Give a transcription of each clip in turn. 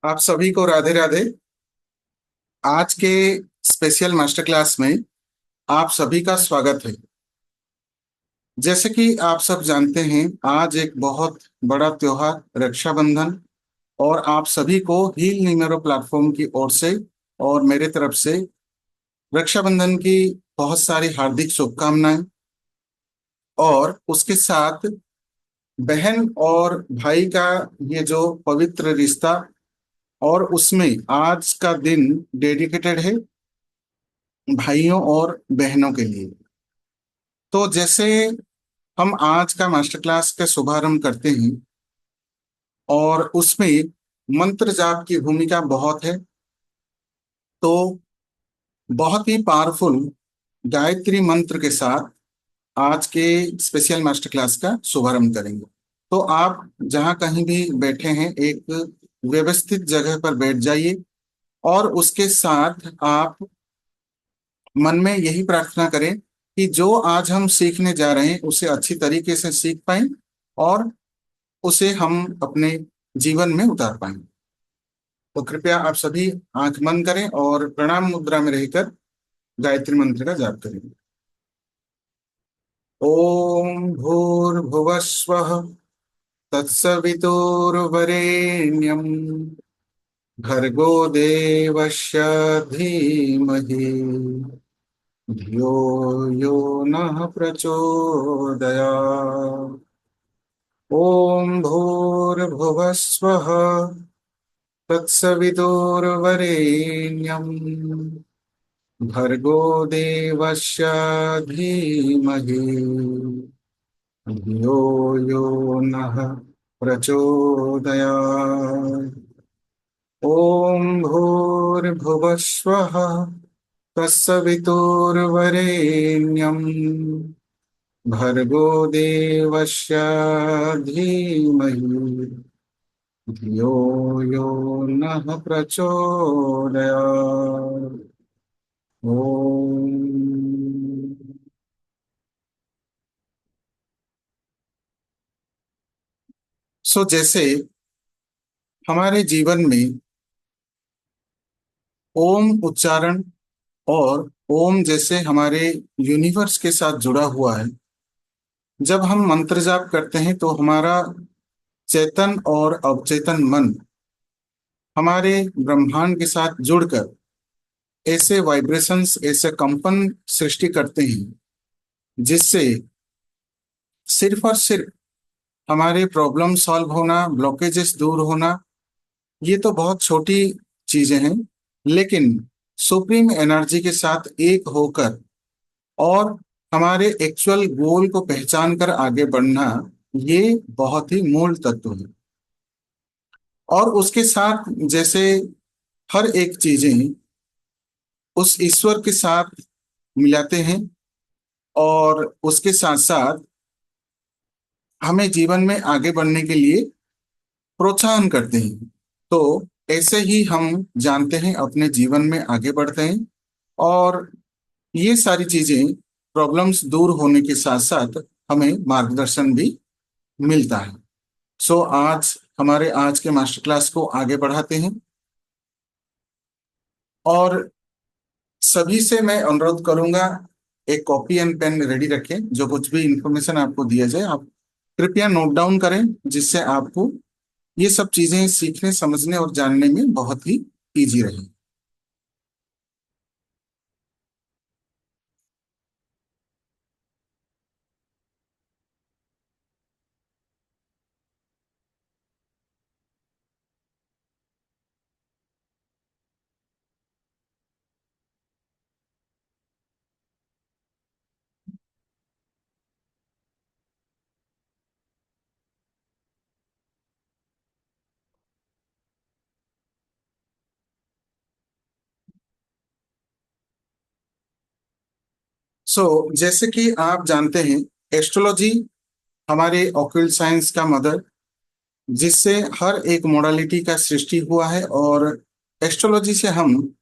आप सभी को राधे राधे। आज के स्पेशल मास्टर क्लास में आप सभी का स्वागत है। जैसे कि आप सब जानते हैं, आज एक बहुत बड़ा त्योहार रक्षाबंधन, और आप सभी को हील न्यूमेरो प्लेटफॉर्म की ओर से और मेरे तरफ से रक्षाबंधन की बहुत सारी हार्दिक शुभकामनाएं। और उसके साथ बहन और भाई का ये जो पवित्र रिश्ता, और उसमें आज का दिन डेडिकेटेड है भाइयों और बहनों के लिए। तो जैसे हम आज का मास्टर क्लास का शुभारंभ करते हैं, और उसमें मंत्र जाप की भूमिका बहुत है, तो बहुत ही पावरफुल गायत्री मंत्र के साथ आज के स्पेशल मास्टर क्लास का शुभारंभ करेंगे। तो आप जहाँ कहीं भी बैठे हैं, एक व्यवस्थित जगह पर बैठ जाइए, और उसके साथ आप मन में यही प्रार्थना करें कि जो आज हम सीखने जा रहे हैं उसे अच्छी तरीके से सीख पाएं, और उसे हम अपने जीवन में उतार पाएं। तो कृपया आप सभी आंख बंद करें और प्रणाम मुद्रा में रहकर गायत्री मंत्र का जाप करें। ओम भूर्भुवस्वः तत्सवितुर्वरेण्यं भर्गो देवस्य धीमहि धियो यो नः प्रचोदयात्। ओम भूर्भुवस्वः तत्सवितुर्वरेण्यं भर्गो देवस्य धीमहि धियो यो नः प्रचोदयात्। ॐ भूर्भुवस्वः तत्सवितुर्वरेण्यं भर्गो देवस्य धीमहि धियो यो नः प्रचोदयात्। ओम। जैसे हमारे जीवन में ओम उच्चारण और ओम जैसे हमारे यूनिवर्स के साथ जुड़ा हुआ है। जब हम मंत्र जाप करते हैं तो हमारा चेतन और अवचेतन मन हमारे ब्रह्मांड के साथ जुड़कर ऐसे वाइब्रेशंस, ऐसे कंपन सृष्टि करते हैं, जिससे सिर्फ और सिर्फ हमारे प्रॉब्लम सॉल्व होना, ब्लॉकेजेस दूर होना, ये तो बहुत छोटी चीजें हैं। लेकिन सुप्रीम एनर्जी के साथ एक होकर और हमारे एक्चुअल गोल को पहचान कर आगे बढ़ना, ये बहुत ही मूल तत्व है। और उसके साथ जैसे हर एक चीजें उस ईश्वर के साथ मिलाते हैं, और उसके साथ साथ हमें जीवन में आगे बढ़ने के लिए प्रोत्साहन करते हैं। तो ऐसे ही हम जानते हैं अपने जीवन में आगे बढ़ते हैं, और ये सारी चीजें, प्रॉब्लम्स दूर होने के साथ साथ हमें मार्गदर्शन भी मिलता है। आज हमारे आज के मास्टर क्लास को आगे बढ़ाते हैं, और सभी से मैं अनुरोध करूंगा, एक कॉपी एंड पेन रेडी रखें। जो कुछ भी इंफॉर्मेशन आपको दिया जाए, आप कृपया नोट डाउन करें, जिससे आपको ये सब चीजें सीखने, समझने और जानने में बहुत ही इजी रहे। जैसे कि आप जानते हैं, एस्ट्रोलॉजी हमारे ऑक्यूल साइंस का मदर, जिससे हर एक मोडालिटी का सृष्टि हुआ है। और एस्ट्रोलॉजी से हम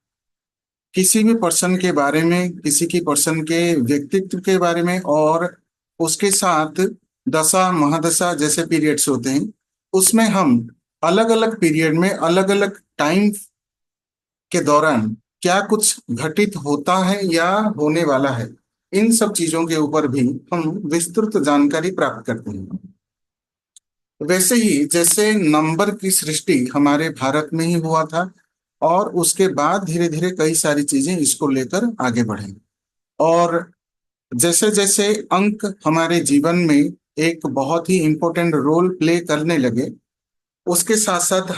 किसी भी पर्सन के बारे में, किसी की पर्सन के व्यक्तित्व के बारे में, और उसके साथ दशा महादशा जैसे पीरियड्स होते हैं, उसमें हम अलग अलग पीरियड में अलग अलग टाइम के दौरान क्या कुछ घटित होता है या होने वाला है, इन सब चीजों के ऊपर भी हम विस्तृत जानकारी प्राप्त करते हैं। वैसे ही जैसे नंबर की सृष्टि हमारे भारत में ही हुआ था, और उसके बाद धीरे धीरे कई सारी चीजें इसको लेकर आगे बढ़े। और जैसे जैसे अंक हमारे जीवन में एक बहुत ही इंपॉर्टेंट रोल प्ले करने लगे, उसके साथ साथ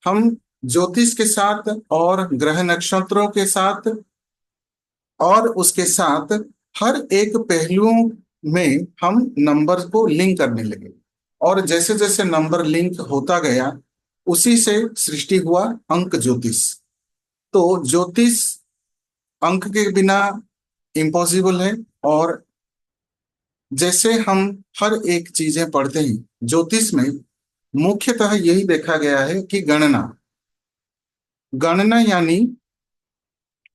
हम ज्योतिष के साथ और ग्रह नक्षत्रों के साथ और उसके साथ हर एक पहलुओं में हम नंबर को लिंक करने लगे। और जैसे जैसे नंबर लिंक होता गया, उसी से सृष्टि हुआ अंक ज्योतिष। तो ज्योतिष अंक के बिना इम्पॉसिबल है। और जैसे हम हर एक चीजें पढ़ते हैं ज्योतिष में, मुख्यतः यही देखा गया है कि गणना, गणना यानी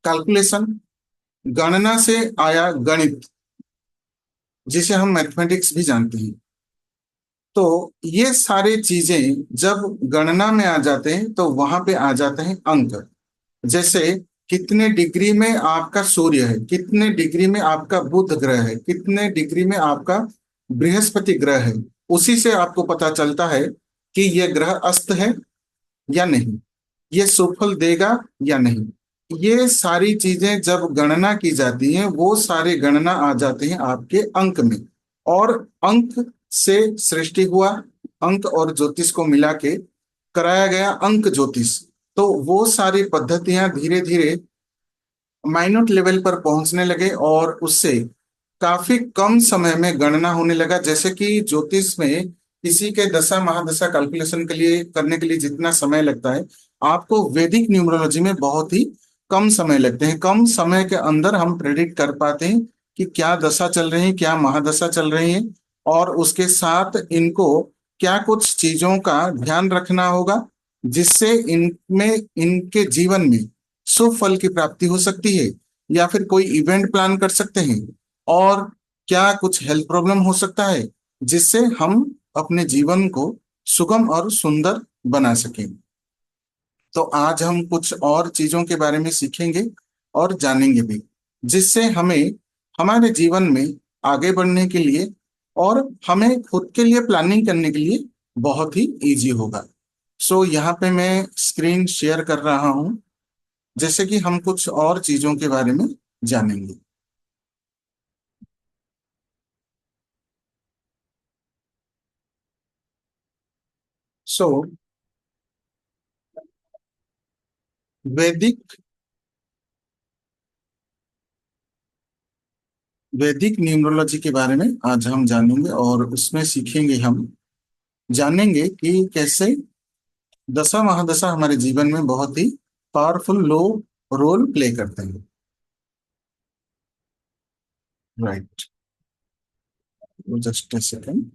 कैलकुलेशन, गणना से आया गणित, जिसे हम मैथमेटिक्स भी जानते हैं। तो ये सारी चीजें जब गणना में आ जाते हैं तो वहां पे आ जाते हैं अंक। जैसे कितने डिग्री में आपका सूर्य है, कितने डिग्री में आपका बुध ग्रह है, कितने डिग्री में आपका बृहस्पति ग्रह है, उसी से आपको पता चलता है कि यह ग्रह अस्त है या नहीं, ये सुफल देगा या नहीं। ये सारी चीजें जब गणना की जाती हैं, वो सारे गणना आ जाते हैं आपके अंक में। और अंक से सृष्टि हुआ, अंक और ज्योतिष को मिला के कराया गया अंक ज्योतिष। तो वो सारी पद्धतियां धीरे धीरे माइन्यूट लेवल पर पहुंचने लगे, और उससे काफी कम समय में गणना होने लगा। जैसे कि ज्योतिष में किसी के दशा महादशा कैलकुलेशन के लिए करने के लिए जितना समय लगता है, आपको वैदिक न्यूमरोलॉजी में बहुत ही कम समय लगते हैं। कम समय के अंदर हम प्रेडिक्ट कर पाते हैं कि क्या दशा चल रही है, क्या महादशा चल रही है, और उसके साथ इनको क्या कुछ चीजों का ध्यान रखना होगा, जिससे इनमें इनके जीवन में शुभ फल की प्राप्ति हो सकती है, या फिर कोई इवेंट प्लान कर सकते हैं, और क्या कुछ हेल्थ प्रॉब्लम हो सकता है, जिससे हम अपने जीवन को सुगम और सुंदर बना सकें। तो आज हम कुछ और चीजों के बारे में सीखेंगे और जानेंगे भी, जिससे हमें हमारे जीवन में आगे बढ़ने के लिए और हमें खुद के लिए प्लानिंग करने के लिए बहुत ही इजी होगा। सो यहाँ पे मैं स्क्रीन शेयर कर रहा हूँ, जैसे कि हम कुछ और चीजों के बारे में जानेंगे। सो वैदिक वैदिक न्यूमरोलॉजी के बारे में आज हम जानेंगे, और उसमें सीखेंगे, हम जानेंगे कि कैसे दशा महादशा हमारे जीवन में बहुत ही पावरफुल लो रोल प्ले करते हैं। Right, just a second.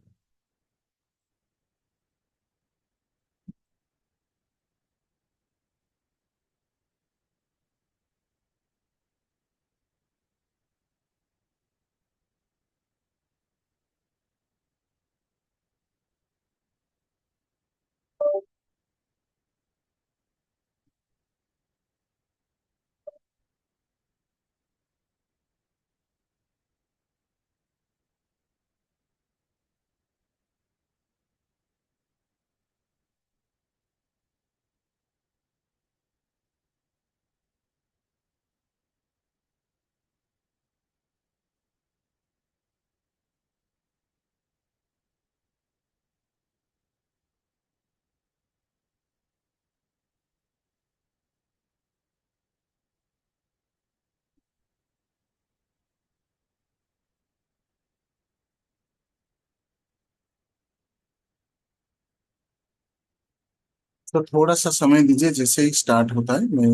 तो थोड़ा सा समय दीजिए, जैसे ही स्टार्ट होता है मैं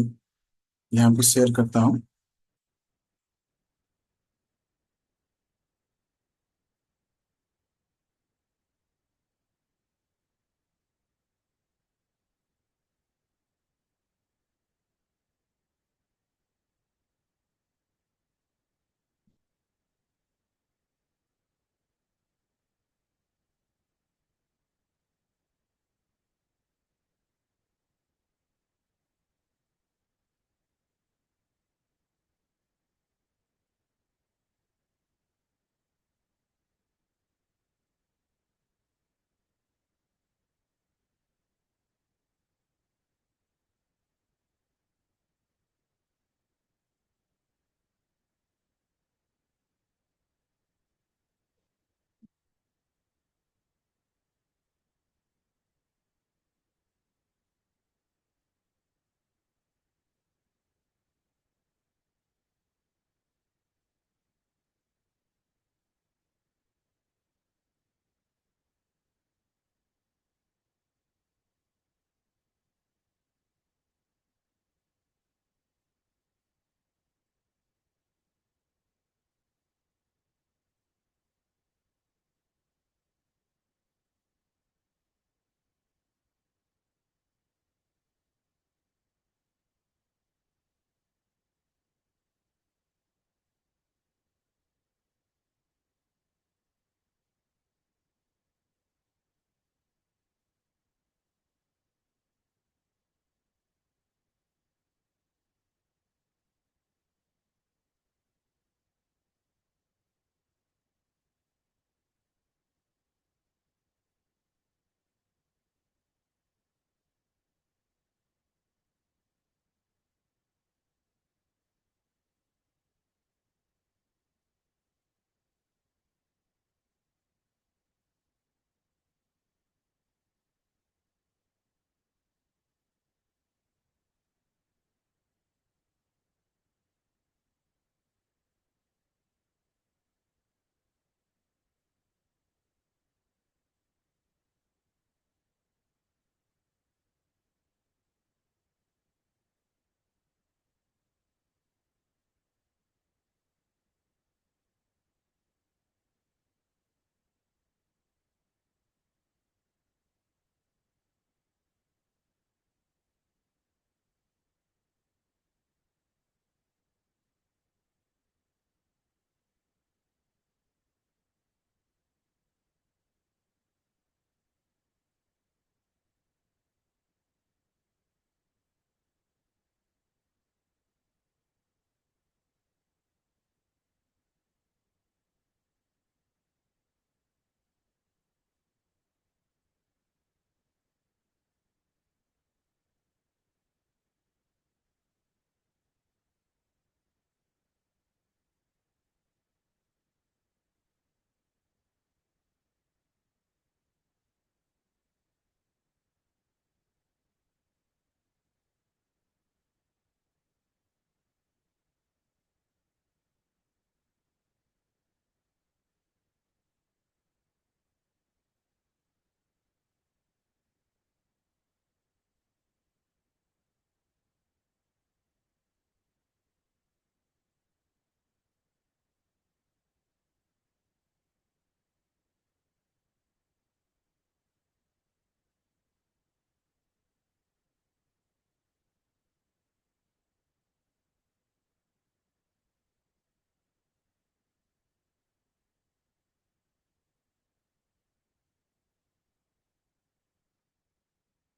यहाँ पे शेयर करता हूँ।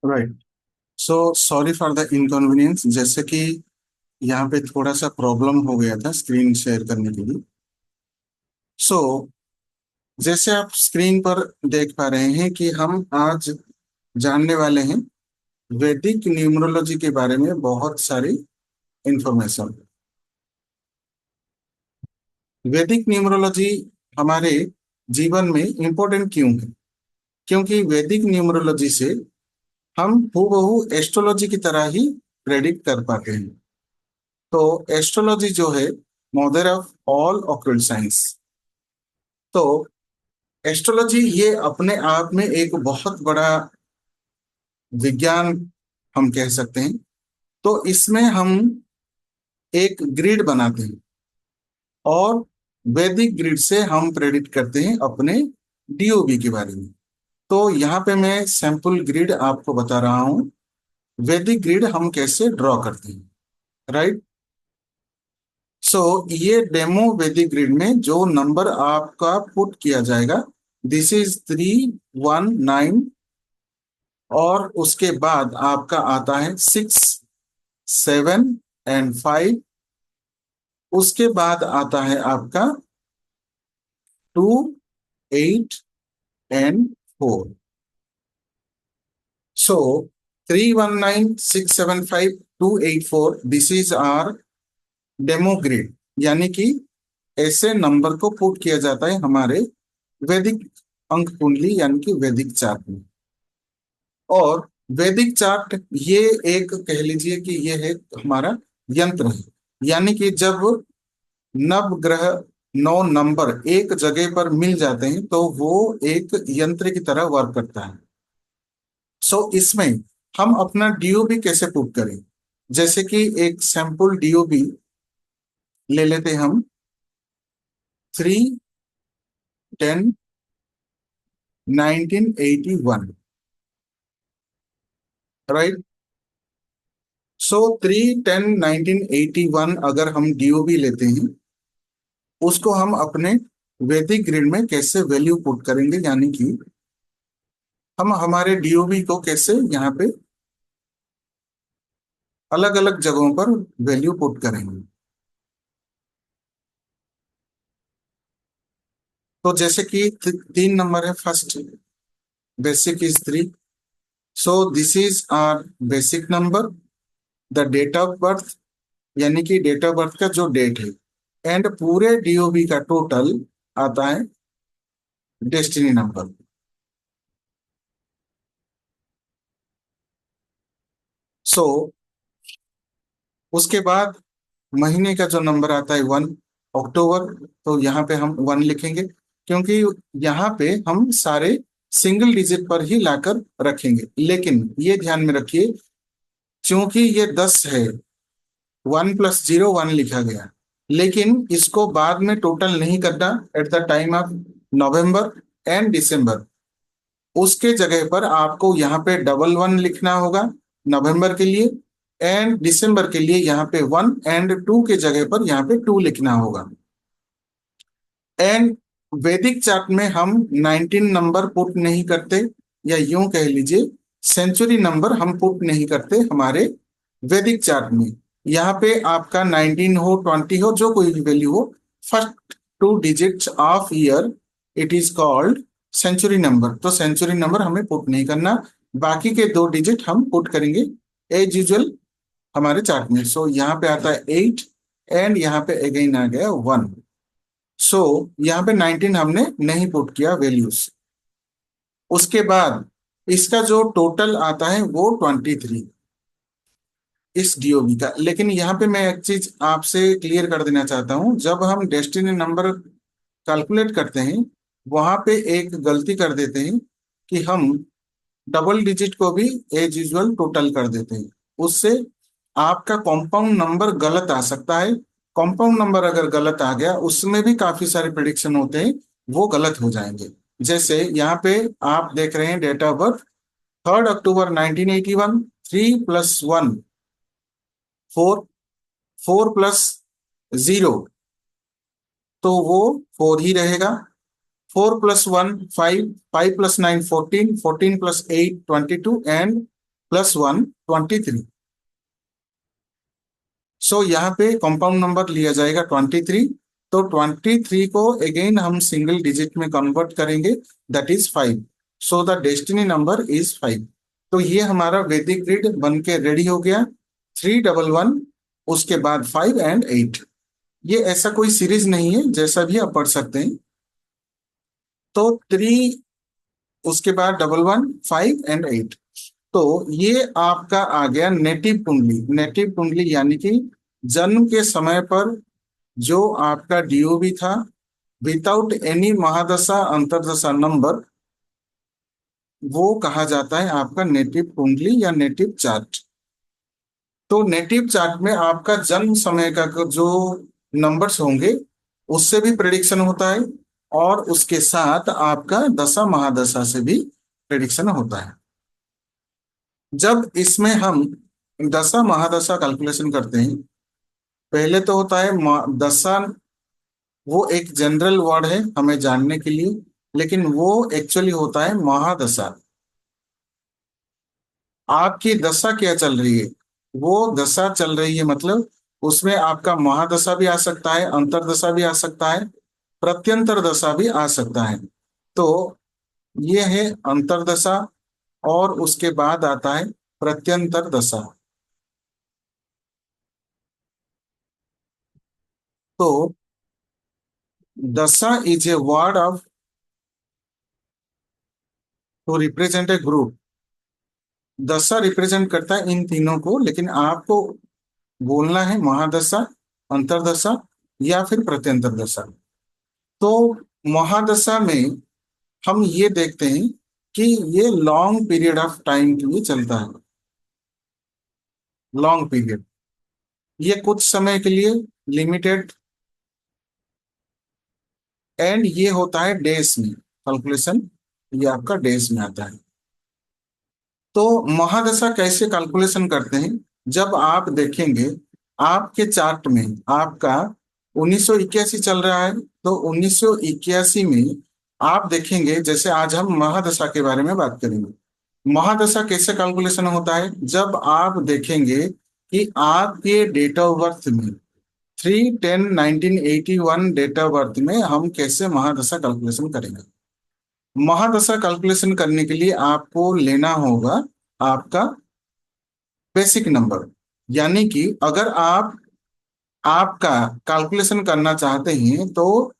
Right. So sorry for the inconvenience, जैसे कि यहाँ पे थोड़ा सा प्रॉब्लम हो गया था स्क्रीन शेयर करने के लिए। सो जैसे आप स्क्रीन पर देख पा रहे हैं कि हम आज जानने वाले हैं वैदिक न्यूमरोलॉजी के बारे में बहुत सारी इंफॉर्मेशन। वैदिक न्यूमरोलॉजी हमारे जीवन में इम्पोर्टेंट क्यों है? क्योंकि वैदिक न्यूमरोलॉजी से हम हूबहू एस्ट्रोलॉजी की तरह ही प्रेडिक्ट कर पाते हैं। तो एस्ट्रोलॉजी जो है मदर ऑफ ऑल ऑक्युल्ट साइंस। तो एस्ट्रोलॉजी ये अपने आप में एक बहुत बड़ा विज्ञान हम कह सकते हैं। तो इसमें हम एक ग्रिड बनाते हैं और वैदिक ग्रिड से हम प्रेडिक्ट करते हैं अपने डीओबी के बारे में। तो यहाँ पे मैं सैंपल ग्रिड आपको बता रहा हूँ, वैदिक ग्रिड हम कैसे ड्रॉ करते हैं। राइट। सो ये डेमो वैदिक ग्रिड में जो नंबर आपका पुट किया जाएगा, दिस इज 319, और उसके बाद आपका आता है 6, 7 और 5। उसके बाद आता है आपका 2, 8 और 4। So 319, 675, 284, this is our demo grid. यानी कि ऐसे नंबर को पुट किया जाता है हमारे वैदिक अंक कुंडली यानी कि वैदिक चार्ट में। और वैदिक चार्ट ये एक कह लीजिए कि ये है हमारा यंत्र है। यानी कि जब नव ग्रह 9 नंबर एक जगह पर मिल जाते हैं तो वो एक यंत्र की तरह वर्क करता है। सो इसमें हम अपना डीओबी कैसे पुट करें? जैसे कि एक सैंपल डीओबी ले लेते हैं हम। 3-10-1981। राइट। सो 3-10-1981 अगर हम डीओबी लेते हैं, उसको हम अपने वैदिक ग्रिड में कैसे वैल्यू पुट करेंगे, यानी कि हम हमारे डीओबी को कैसे यहाँ पे अलग अलग जगहों पर वैल्यू पुट करेंगे। तो जैसे कि 3 नंबर है first, basic is 3। So this is our basic number. The date of birth यानी कि डेट ऑफ बर्थ का जो डेट है, एंड पूरे डीओबी का टोटल आता है डेस्टिनी नंबर। सो उसके बाद महीने का जो नंबर आता है 1 अक्टूबर, तो यहाँ पे हम 1 लिखेंगे, क्योंकि यहाँ पे हम सारे सिंगल डिजिट पर ही लाकर रखेंगे। लेकिन ये ध्यान में रखिए, क्योंकि ये 10 है, 1+0 1 लिखा गया, लेकिन इसको बाद में टोटल नहीं करना at the time of November and December. उसके जगह पर आपको यहाँ पे डबल 1 लिखना होगा नवंबर के लिए, एंड दिसंबर के लिए यहाँ पे 1 और 2 के जगह पर यहाँ पे 2 लिखना होगा। एंड वैदिक चार्ट में हम 19 नंबर पुट नहीं करते, या यूं कह लीजिए सेंचुरी नंबर हम पुट नहीं करते हमारे वैदिक चार्ट में। यहाँ पे आपका 19 हो, 20 हो, जो कोई भी वैल्यू हो, first 2 digits of year it is called century number. तो सेंचुरी नंबर हमें पुट नहीं करना, बाकी के 2 डिजिट हम पुट करेंगे एज यूजल हमारे चार्ट में। सो यहाँ पे आता है 8, एंड यहाँ पे अगेन आ गया 1। सो यहाँ पे 19 हमने नहीं पुट किया वैल्यूज। उसके बाद इसका जो टोटल आता है वो 23 इस डीओबी का। लेकिन यहाँ पे मैं एक चीज आपसे क्लियर कर देना चाहता हूँ, जब हम डेस्टिनी नंबर कैलकुलेट करते हैं वहां पे एक गलती कर देते हैं कि हम डबल डिजिट को भी एज यूजुअल टोटल कर देते हैं। उससे आपका कॉम्पाउंड नंबर गलत आ सकता है। कॉम्पाउंड नंबर अगर गलत आ गया, उसमें भी काफी सारे प्रिडिक्शन होते हैं, वो गलत हो जाएंगे। जैसे यहाँ पे आप देख रहे हैं डेट ऑफ बर्थ 3 अक्टूबर 1981, 3+1 4, 4+0, तो वो 4 ही रहेगा। 4+1 5, 5+9 14, 14+8 22, एंड प्लस 1 23। सो यहाँ पे कंपाउंड नंबर लिया जाएगा 23। तो 23 को अगेन हम सिंगल डिजिट में कन्वर्ट करेंगे, that is 5। So the destiny number is 5। तो ये हमारा वैदिक ग्रिड बन के रेडी हो गया। 311, उसके बाद 5 एंड 8। ये ऐसा कोई सीरीज नहीं है, जैसा भी आप पढ़ सकते हैं। तो 3, उसके बाद 11, 5 एंड 8। तो ये आपका आ गया नेटिव कुंडली। नेटिव कुंडली यानी कि जन्म के समय पर जो आपका डीओबी था, विदाउट एनी महादशा अंतरदशा नंबर, वो कहा जाता है आपका नेटिव कुंडली या नेटिव चार्ट। तो नेटिव चार्ट में आपका जन्म समय का जो नंबर्स होंगे उससे भी प्रेडिक्शन होता है, और उसके साथ आपका दशा महादशा से भी प्रेडिक्शन होता है। जब इसमें हम दशा महादशा कैलकुलेशन करते हैं, पहले तो होता है दशा। वो एक जनरल वर्ड है हमें जानने के लिए, लेकिन वो एक्चुअली होता है महादशा। आपकी दशा क्या चल रही है, वो दशा चल रही है, मतलब उसमें आपका महादशा भी आ सकता है, अंतरदशा भी आ सकता है, प्रत्यंतर दशा भी आ सकता है। तो ये है अंतरदशा, और उसके बाद आता है प्रत्यंतर दशा। तो दशा is a word of to represent a group. दशा रिप्रेजेंट करता है इन तीनों को, लेकिन आपको बोलना है महादशा, अंतरदशा या फिर प्रत्यंतर दशा। तो महादशा में हम ये देखते हैं कि ये लॉन्ग पीरियड ऑफ टाइम के लिए चलता है। लॉन्ग पीरियड, ये कुछ समय के लिए, लिमिटेड, एंड ये होता है डेज में कैलकुलेशन। ये आपका डेज में आता है। तो महादशा कैसे कैलकुलेशन करते हैं, जब आप देखेंगे आपके चार्ट में आपका 1981 चल रहा है, तो 1981 में आप देखेंगे, जैसे आज हम महादशा के बारे में बात करेंगे। महादशा कैसे कैलकुलेशन होता है, जब आप देखेंगे कि आपके डेट ऑफ बर्थ में 3/10/1981 डेट ऑफ बर्थ में हम कैसे महादशा कैलकुलेशन करेंगे। महादशा कैलकुलेशन करने के लिए आपको लेना होगा आपका बेसिक नंबर। यानी कि अगर आप आपका कैलकुलेशन करना चाहते हैं, तो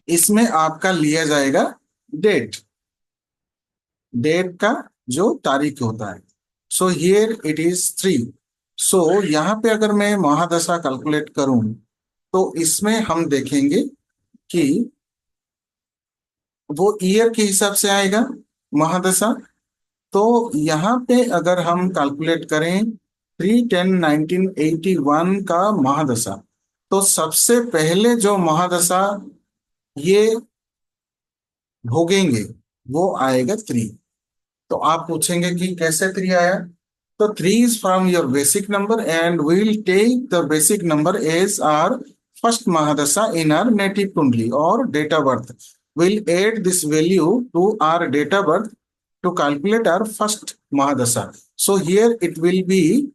इसमें आपका लिया जाएगा डेट। डेट का जो तारीख होता है। So here it is 3। सो यहाँ पे अगर मैं महादशा कैलकुलेट करूं, तो इसमें हम देखेंगे कि वो ईयर के हिसाब से आएगा महादशा। तो यहाँ पे अगर हम कैलकुलेट करें 3/10/1981 का महादशा, तो सबसे पहले जो महादशा ये भोगेंगे वो आएगा 3। तो आप पूछेंगे कि कैसे 3 आया। तो 3 is from your basic number, and we will take the basic number as our first mahadasha in our native kundli और date of birth. We'll add this value to our date of birth to calculate our first Mahadasha. So here it will be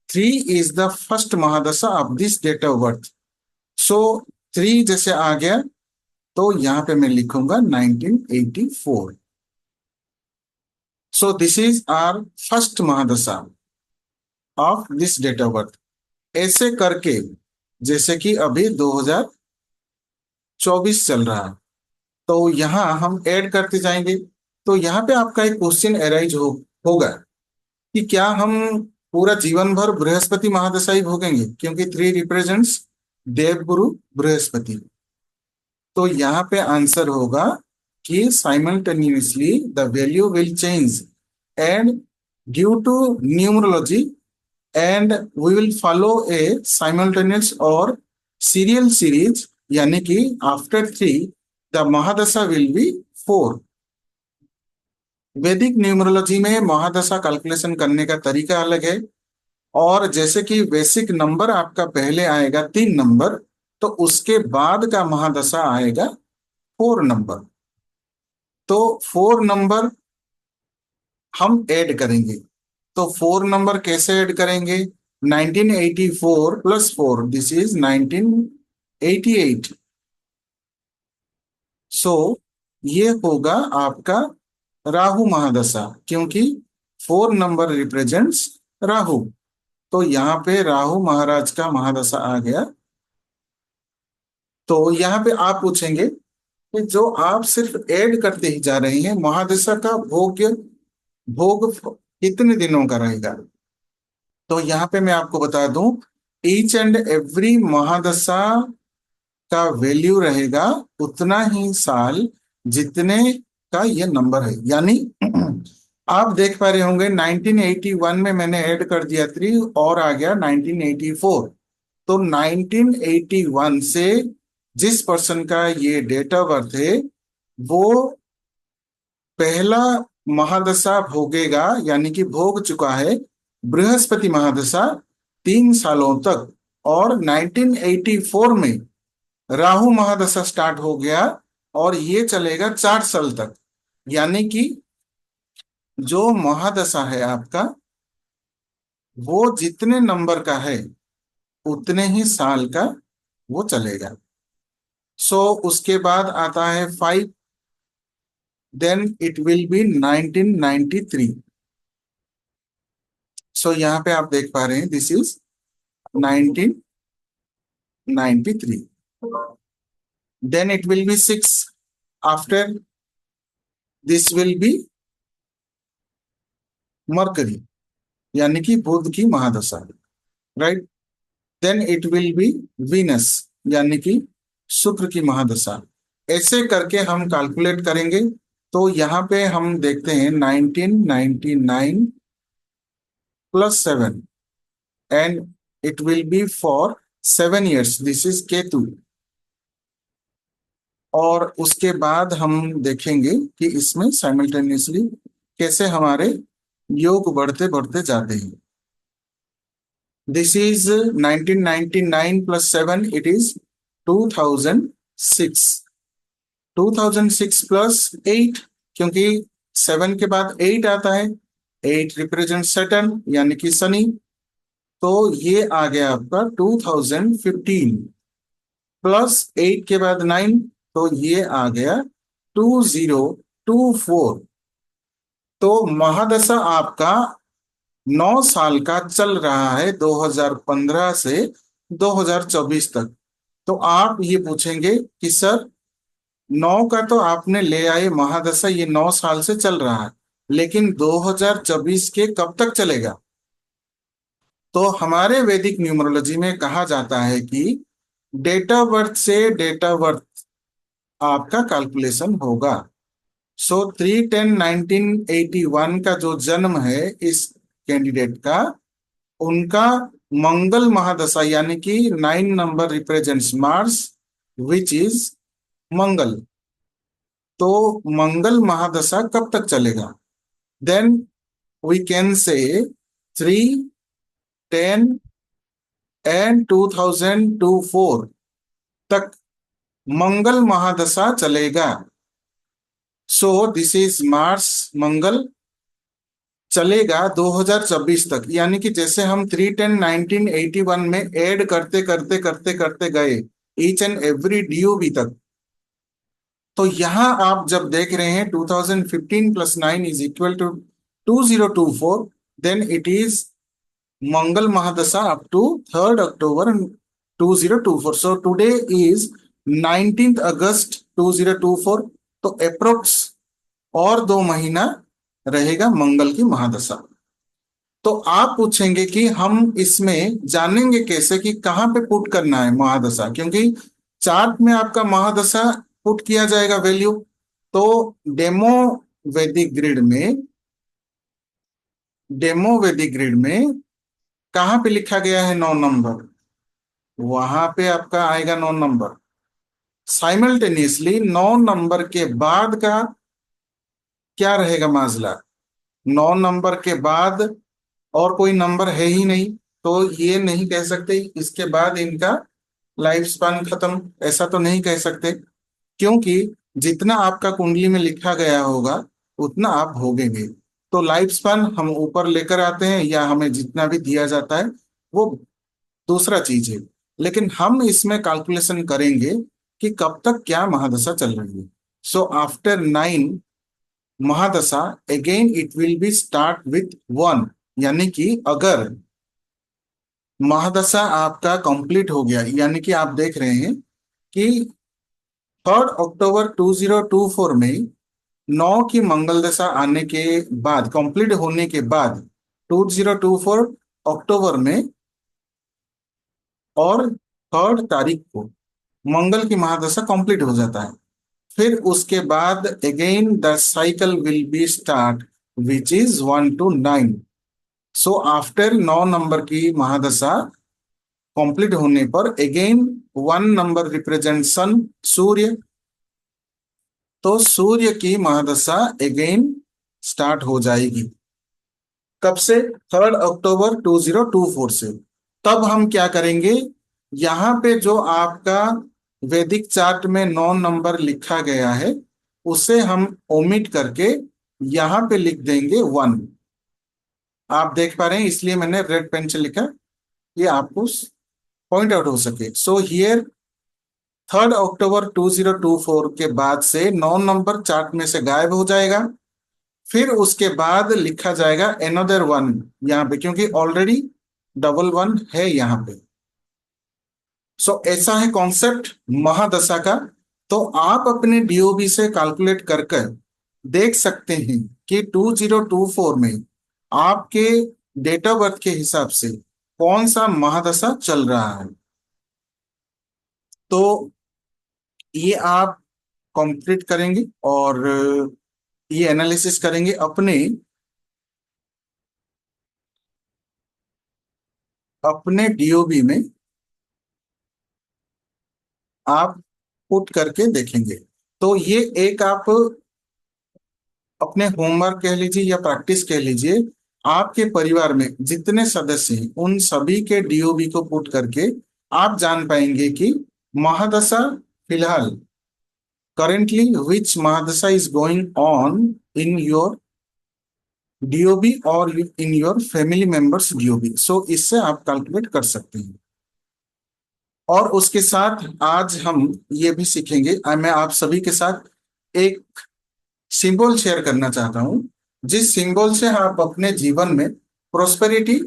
3 is the first Mahadasha of this date of birth. So 3 जैसे आ गया, तो यहाँ पे मैं लिखूंगा 1984। So this is our first Mahadasha of this date of birth। ऐसे करके, जैसे कि अभी 2024 चल रहा है, तो यहाँ हम ऐड करते जाएंगे। तो यहाँ पे आपका एक क्वेश्चन अराइज होगा कि क्या हम पूरा जीवन भर बृहस्पति महादशा ही भोगेंगे, क्योंकि 3 रिप्रेजेंट्स देवगुरु बृहस्पति। तो यहाँ पे आंसर होगा कि simultaneously the value will change, and due to numerology, and we will follow a simultaneous और सीरियल सीरीज, यानी कि आफ्टर 3 द महादशा विल बी 4। वैदिक न्यूमरोलॉजी में महादशा कैलकुलेशन करने का तरीका अलग है। और जैसे कि बेसिक नंबर आपका पहले आएगा 3 नंबर, तो उसके बाद का महादशा आएगा 4 नंबर। तो 4 नंबर हम ऐड करेंगे। तो 4 नंबर कैसे ऐड करेंगे? 1984 प्लस 4, दिस इज 1988। सो ये होगा आपका राहु महादशा, क्योंकि 4 नंबर रिप्रेजेंट्स राहु। तो यहाँ पे राहु महाराज का महादशा आ गया। तो यहाँ पे आप पूछेंगे कि जो आप सिर्फ ऐड करते ही जा रहे हैं, महादशा का भोग कितने दिनों का रहेगा? तो यहाँ पे मैं आपको बता दूं, ईच एंड एवरी महादशा का वैल्यू रहेगा उतना ही साल जितने का ये नंबर है। यानी आप देख पा रहे होंगे 1981 में मैंने ऐड कर दिया 3 और आ गया 1984। तो 1981 से जिस पर्सन का ये डेट ऑफ बर्थ है वो पहला महादशा भोगेगा, यानी कि भोग चुका है बृहस्पति महादशा 3 सालों तक। और 1984 में राहु महादशा स्टार्ट हो गया और ये चलेगा 4 साल तक। यानी कि जो महादशा है आपका वो जितने नंबर का है उतने ही साल का वो चलेगा। सो उसके बाद आता है 5, then it will be 1993। So यहाँ पे आप देख पा रहे हैं this is 1993। Then it will be 6, after this will be Mercury, यानी कि बुध की महादशा, right. Then it will be Venus, यानी कि शुक्र की महादशा। ऐसे करके हम कैलकुलेट करेंगे। तो यहाँ पे हम देखते हैं 1999 plus 7 and it will B for 7 years, this is Ketu. और उसके बाद हम देखेंगे कि इसमें साइमल्टेनियसली कैसे हमारे योग बढ़ते बढ़ते जाते हैं। This is 1999 plus 7, it is 2006। 2006 plus 8, क्योंकि 7 के बाद 8 आता है, 8 रिप्रेजेंट सैटर्न यानी कि शनि। तो ये आ गया आपका 2015 प्लस 8 के बाद 9, तो ये आ गया 2024। तो महादशा आपका 9 साल का चल रहा है, 2015 से 2024 तक। तो आप ये पूछेंगे कि सर 9 का तो आपने ले आए महादशा, ये 9 साल से चल रहा है, लेकिन 2024 के कब तक चलेगा? तो हमारे वैदिक न्यूमरोलॉजी में कहा जाता है कि डेट ऑफ बर्थ से डेट ऑफ बर्थ आपका कैलकुलेशन होगा। सो 3/10/1981 का जो जन्म है इस कैंडिडेट का, उनका मंगल महादशा, यानी कि 9 नंबर represents Mars which is Mangal. तो मंगल महादशा कब तक चलेगा? Then we can say 3, 10 and 2024 तक मंगल महादशा चलेगा। सो दिस इज मार्स मंगल चलेगा 2024 तक। यानी कि जैसे हम 3/10/1981 में ऐड करते करते करते करते गए ईच एंड एवरी DOB तक, तो यहां आप जब देख रहे हैं 2015 plus 9 is equal to 2024, then it is Mangal mahadasha up to 3rd October 2024। So today is 19th August 2024। तो अप्रोक्स और 2 महीना रहेगा मंगल की महादशा। तो आप पूछेंगे कि हम इसमें जानेंगे कैसे कि कहाँ पे पुट करना है महादशा, क्योंकि चार्ट में आपका महादशा पुट किया जाएगा वैल्यू। तो डेमो वैदिक ग्रिड में डेमो वैदिक ग्रिड में कहाँ पे लिखा गया है 9 नंबर, वहां पे आपका आएगा 9 नंबर। साइमल्टेनियसली 9 नंबर के बाद का क्या रहेगा माजला? 9 नंबर के बाद और कोई नंबर है ही नहीं, तो ये नहीं कह सकते इसके बाद इनका लाइफ स्पान खत्म, ऐसा तो नहीं कह सकते, क्योंकि जितना आपका कुंडली में लिखा गया होगा उतना आप भोगेंगे। तो लाइफ स्पैन हम ऊपर लेकर आते हैं या हमें जितना भी दिया जाता है वो दूसरा चीज है। लेकिन हम इसमें कैलकुलेशन करेंगे कि कब तक क्या महादशा चल रही है। So after 9 mahadasha again it will be start with 1, यानी कि अगर महादशा आपका कंप्लीट हो गया, यानी कि आप देख रहे हैं कि 3 अक्टूबर 2024 में 9 की मंगल दशा आने के बाद, कंप्लीट होने के बाद 2024 अक्टूबर में और 3 तारीख को मंगल की महादशा कंप्लीट हो जाता है। फिर उसके बाद again the cycle will be start which is 1 to 9। So after 9 number की महादशा कंप्लीट होने पर अगेन 1 नंबर रिप्रेजेंट सन, सूर्य। तो सूर्य की महादशा अगेन स्टार्ट हो जाएगी। कब से? 3 अक्टूबर 2024 से। तब हम क्या करेंगे, यहाँ पे जो आपका वैदिक चार्ट में 9 नंबर लिखा गया है उसे हम ओमिट करके यहाँ पे लिख देंगे 1। आप देख पा रहे हैं, इसलिए मैंने रेड पेन से लिखा, ये आपको पॉइंट आउट हो सके। सो हियर 3 अक्टूबर 2024 के बाद से 9 नंबर चार्ट में से गायब हो जाएगा। फिर उसके बाद लिखा जाएगा एनदर 1 यहाँ पे, क्योंकि ऑलरेडी डबल 1 है यहाँ पे। सो ऐसा है कॉन्सेप्ट महादशा का। तो आप अपने डीओबी से कैलकुलेट कर कर देख सकते हैं कि 2024 में आपके डेट ऑफ बर्थ के हिसाब से कौन सा महादशा चल रहा है। तो ये आप कंप्लीट करेंगे और ये एनालिसिस करेंगे अपने अपने डीओबी में, आप पुट करके देखेंगे। तो ये एक आप अपने होमवर्क कह लीजिए या प्रैक्टिस कह लीजिए, आपके परिवार में जितने सदस्य हैं उन सभी के डीओबी को पुट करके आप जान पाएंगे कि महादशा फिलहाल currently which mahadasha is going on in your DOB और in your family members DOB. So इससे आप कैलकुलेट कर सकते हैं। और उसके साथ आज हम ये भी सीखेंगे, मैं आप सभी के साथ एक सिंबल शेयर करना चाहता हूं, जिस सिंबल से आप अपने जीवन में प्रोस्पेरिटी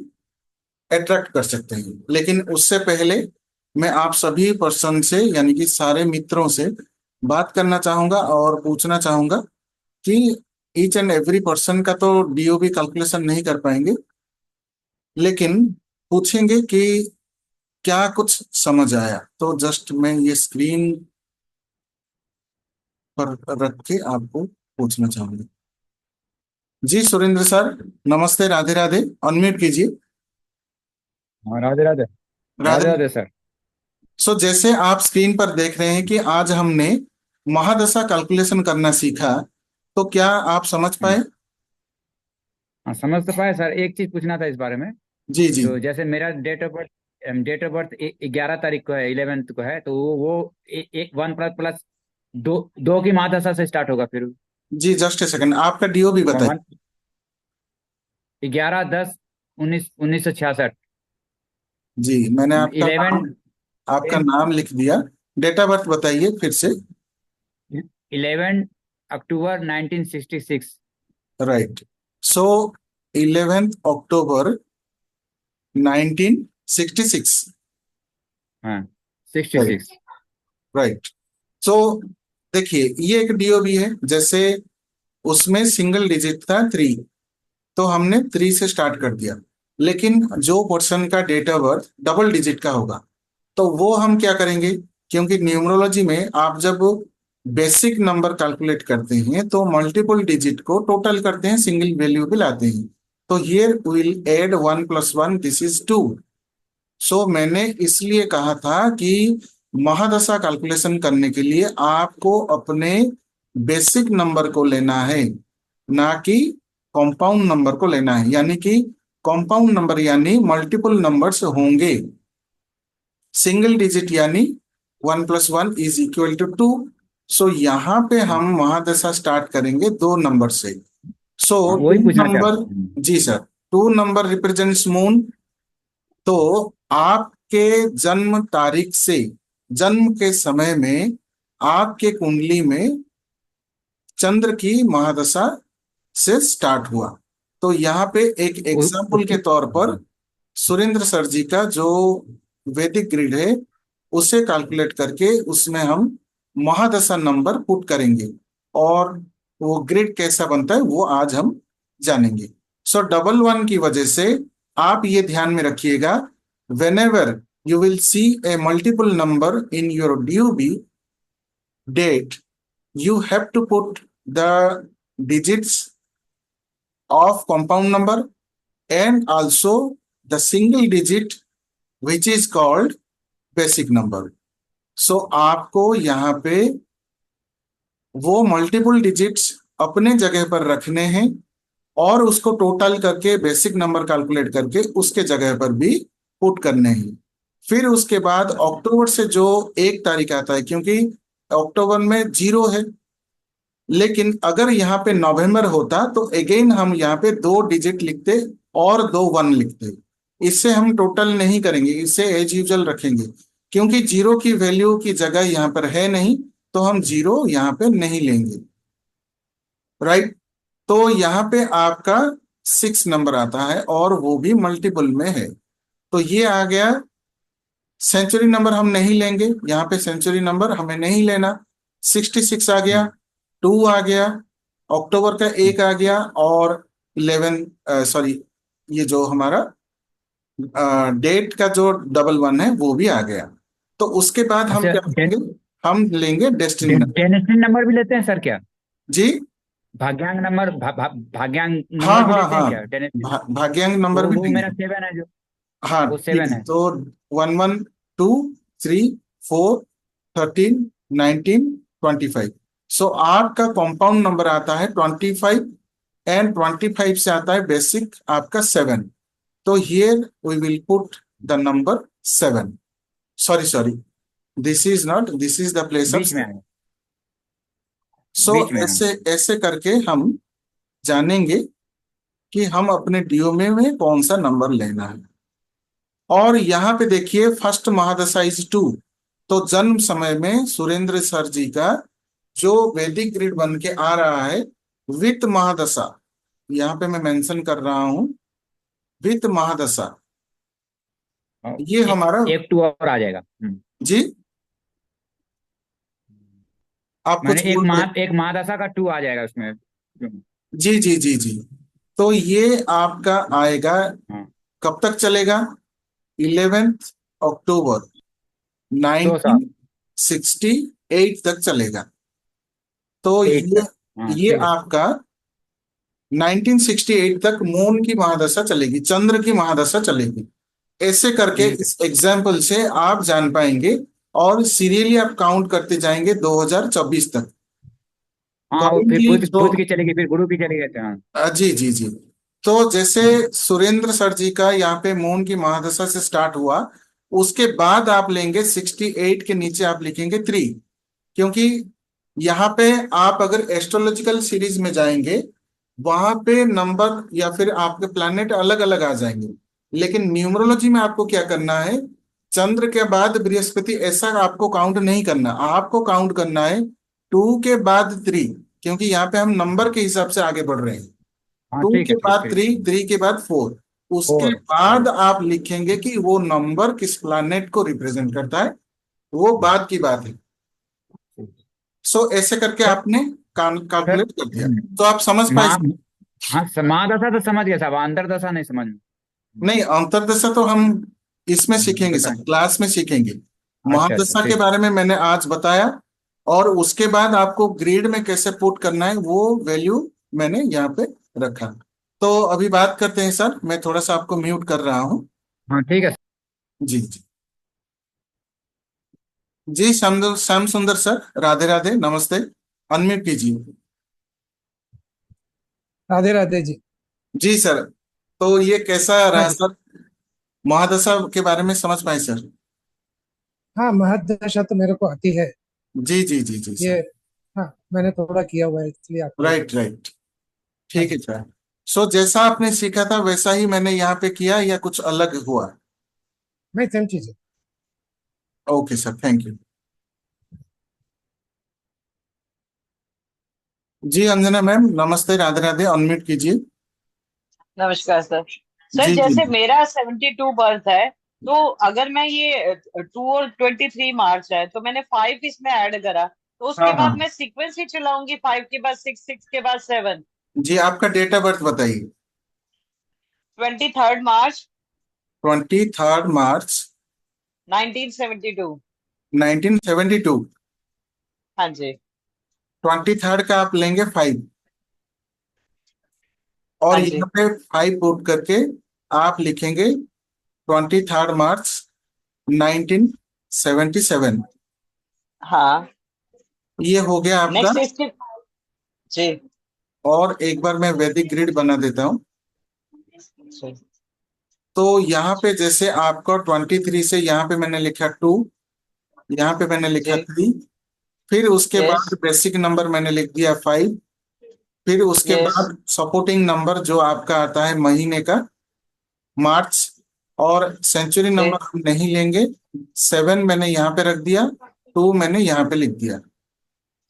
अट्रैक्ट कर सकते हैं। लेकिन उससे पहले मैं आप सभी पर्सन से, यानी कि सारे मित्रों से बात करना चाहूंगा और पूछना चाहूंगा कि ईच एंड एवरी पर्सन का तो डीओबी कैलकुलेशन नहीं कर पाएंगे, लेकिन पूछेंगे कि क्या कुछ समझ आया। तो जस्ट मैं ये स्क्रीन पर रख के आपको पूछना चाहूंगा। जी सुरेंद्र सर, नमस्ते, राधे राधे, अनम्यूट कीजिए। हाँ, राधे राधे। राधे राधे। राधे सर। सो जैसे आप स्क्रीन पर देख रहे हैं कि आज हमने महादशा कैलकुलेशन करना सीखा, तो क्या आप समझ हम्म, पाए? हाँ, समझ तो पाए सर। एक चीज पूछना था इस बारे में। जी जी। तो जैसे मेरा डेट ऑफ बर्थ 11 तारीख को है, 11th को है, तो वो 1 प्लस दो दो की महादशा से स्टार्ट होगा फिर। जी जस्ट ए सेकंड, आपका डीओ भी बताइए। 11/10/1966। जी मैंने आपका 11 नाम, आपका नाम लिख दिया। डेट ऑफ बर्थ बताइए फिर से। 11 अक्टूबर 1966। राइट। सो 11 अक्टूबर 1966। हाँ, 66। राइट। राइट। सो देखिए, ये एक डीओबी है, जैसे उसमें सिंगल डिजिट था 3, तो हमने 3 से स्टार्ट कर दिया। लेकिन जो पर्सन का date of birth double digit का होगा, तो वो हम क्या करेंगे, क्योंकि न्यूमरोलॉजी में आप जब बेसिक नंबर कैलकुलेट करते हैं तो मल्टीपल डिजिट को टोटल करते हैं, सिंगल वैल्यू भी लाते हैं। तो here will add 1 + 1, this is 2। सो मैंने इसलिए कहा था कि महादशा कैलकुलेशन करने के लिए आपको अपने बेसिक नंबर को लेना है, ना कि कंपाउंड नंबर को लेना है। यानी कि कंपाउंड नंबर यानी मल्टीपल नंबर्स होंगे, सिंगल डिजिट यानी 1 + 1 = 2। सो यहाँ पे हम महादशा स्टार्ट करेंगे 2 नंबर से। सो हाँ, टू वही पूछना चाह नंबर, जी sir, two number represents moon. तो आपके जन्म तारीख से, जन्म के समय में आपके कुंडली में चंद्र की महादशा से स्टार्ट हुआ। तो यहाँ पे एक एग्जाम्पल के उसकी। तौर पर सुरेंद्र सर जी का जो वैदिक ग्रिड है उसे कैलकुलेट करके उसमें हम महादशा नंबर पुट करेंगे, और वो ग्रिड कैसा बनता है वो आज हम जानेंगे। सो डबल वन की वजह से आप ये ध्यान में रखिएगा, whenever you will see a multiple number in your DUB date, you have to put the digits of compound number and also the single digit which is called basic number. So आपको यहाँ पे वो multiple digits अपने जगह पर रखने हैं और उसको टोटल करके बेसिक नंबर कैलकुलेट करके उसके जगह पर भी पुट करने हैं। फिर उसके बाद अक्टूबर से जो 1 तारीख आता है, क्योंकि अक्टूबर में 0 है, लेकिन अगर यहाँ पे नवंबर होता तो अगेन हम यहाँ पे 2 डिजिट लिखते और 2 1 लिखते। इससे हम टोटल नहीं करेंगे, इससे एज यूजल रखेंगे, क्योंकि 0 की वैल्यू की जगह यहाँ पर है नहीं, तो हम 0 यहाँ पे नहीं लेंगे। राइट। तो यहाँ पे आपका 6 नंबर आता है और वो भी मल्टीपल में है। तो ये आ गया। सेंचुरी नंबर हम नहीं लेंगे, यहाँ पे सेंचुरी नंबर हमें नहीं लेना। 66 आ गया, 2 आ गया, अक्टूबर का 1 आ गया, और 11, सॉरी, ये जो हमारा डेट का जो डबल वन है वो भी आ गया। तो उसके बाद हम अच्छा, क्या करेंगे, हम लेंगे डेस्टिनी नंबर। डेनेसिन नंबर भी लेते हैं सर क्या? जी। भाग्यांक नंबर, भाग्यांक हाँ नंबर भी हाँ लेते हैं हाँ, क्या डेनेसिन? भाग्यांक नंबर भी वो लेंगे। मेरा 7 है जो। हाँ वो ठीक 7 है, है। तो 11, 2, 3, 4, 13, 19, 25। सो आपका कंपाउंड नंबर आता है 25, एंड 25 से आता है बेसिक आपका 7। तो here we will put the number 7। Sorry sorry, this is not, this is the place of. बीच में है। सो बीच में है। ऐसे ऐसे करके हम जानेंगे कि हम अपने डीओमे में कौन सा नंबर लेना है। और यहाँ पे देखिए फर्स्ट महादशा इज 2। तो जन्म समय में सुरेंद्र सर जी का जो वैदिक ग्रिड बन के आ रहा है, वित्त महादशा, यहाँ पे मैं मेंशन कर रहा हूँ, वित्त महादशा, और ये हमारा। एक 2 और आ जाएगा। जी, आप मैंने कुछ बोल रहे। एक महादशा का 2 आ जाएगा उसमें। जी जी जी जी। तो ये आपका आएगा, हाँ। कब तक चलेगा, 11 अक्टूबर 2 साल। 1968 तक चलेगा। तो 8 ये तक। हाँ ये ठीक है। आपका 1968 तक मून की महादशा चलेगी, चंद्र की महादशा चलेगी। ऐसे करके ठीक है। इस एग्जाम्पल से आप जान पाएंगे, और सीरियली आप काउंट करते जाएंगे 2024 तक। हाँ, वो फिर अकॉर्डिंगली जो, बुध की चलेगी, फिर गुरु की चलेगी। हाँ। जी जी जी, तो जैसे हाँ। सुरेंद्र सर जी का यहाँ पे मून की महादशा से स्टार्ट हुआ, उसके बाद आप लेंगे 68 के नीचे आप लिखेंगे 3, क्योंकि यहाँ पे आप अगर एस्ट्रोलॉजिकल सीरीज में जाएंगे वहां पे नंबर या फिर आपके प्लैनेट अलग अलग आ जाएंगे, लेकिन न्यूमरोलॉजी में आपको क्या करना है, चंद्र के बाद बृहस्पति ऐसा आपको काउंट नहीं करना, आपको काउंट करना है 2 के बाद 3, क्योंकि यहाँ पे हम नंबर के हिसाब से आगे बढ़ रहे हैं। हाँ 2 ठीक के है, बाद ठीक 3, 3 के बाद 4, उसके 4। बाद आप लिखेंगे कि वो नंबर किस प्लैनेट को रिप्रेजेंट करता है, वो बाद की बात है। सो ऐसे करके सर। आपने सर। कैलकुलेट कर दिया, तो आप समझ पाए। माँ। हाँ, महादशा तो समझ गया साहब, अंतरदशा नहीं समझ में। नहीं, अंतर्दशा तो हम इसमें सीखेंगे सर, बताएं। क्लास में सीखेंगे। अच्छा अच्छा, महादशा के ठीक। बारे में मैंने आज बताया, और उसके बाद आपको ग्रेड में कैसे पुट करना है वो वैल्यू मैंने यहाँ पे रखा। तो अभी बात करते हैं सर, मैं थोड़ा सा आपको म्यूट कर रहा हूँ। हाँ ठीक है। जी जी जी, श्याम सुंदर सर, राधे राधे, नमस्ते, अनम्यूट कीजिए। राधे राधे जी। जी सर, तो ये कैसा हाँ रहा जी। सर, महादशा के बारे में समझ पाए सर? हाँ, महत्दशा तो मेरे को आती है। जी जी जी जी ये, सर। हाँ, मैंने थोड़ा किया हुआ है इसलिए आता है। Right right. ठीक है सर। सो जैसा आपने सीखा था वैसा ही मैंने यहाँ पे किया या कुछ अलग हुआ? नहीं, सेम चीज है। Okay sir, thank you. जी अंजना मैम, नमस्ते, राधे राधे, अनम्यूट कीजिए। नमस्कार सर। सर जी जी। जैसे मेरा 72 बर्थ है, तो अगर मैं ये 2 और 23 मार्च है, तो मैंने 5 इसमें ऐड करा, तो हाँ उसके हाँ। बाद मैं सीक्वेंस ही चलाऊंगी, 5 के बाद 6, 6 के बाद 7। जी आपका डेट ऑफ बर्थ बताइए। 23 मार्च 23 मार्च 1972। 1972। हाँ जी। 23 का आप लेंगे 5, और हाँ यहाँ जी। पे 5 पुट करके आप लिखेंगे 23 मार्च 1977। हाँ। ये हो गया आपका। नेक्स्ट इसके। जी। और एक बार मैं वैदिक ग्रिड बना देता हूँ। जी। तो यहाँ पे जैसे आपका 23 से यहाँ पे मैंने लिखा 2, यहाँ पे मैंने लिखा जी। 3, फिर उसके यस। बाद बेसिक नंबर मैंने लिख दिया 5, फिर उसके यस। बाद सपोर्टिंग नंबर जो आपका आता है महीने का, मार्च, और सेंचुरी जी। नंबर हम नहीं लेंगे। 7 मैंने यहाँ पे रख दिया, 2 मैंने यहाँ पे लिख दिया।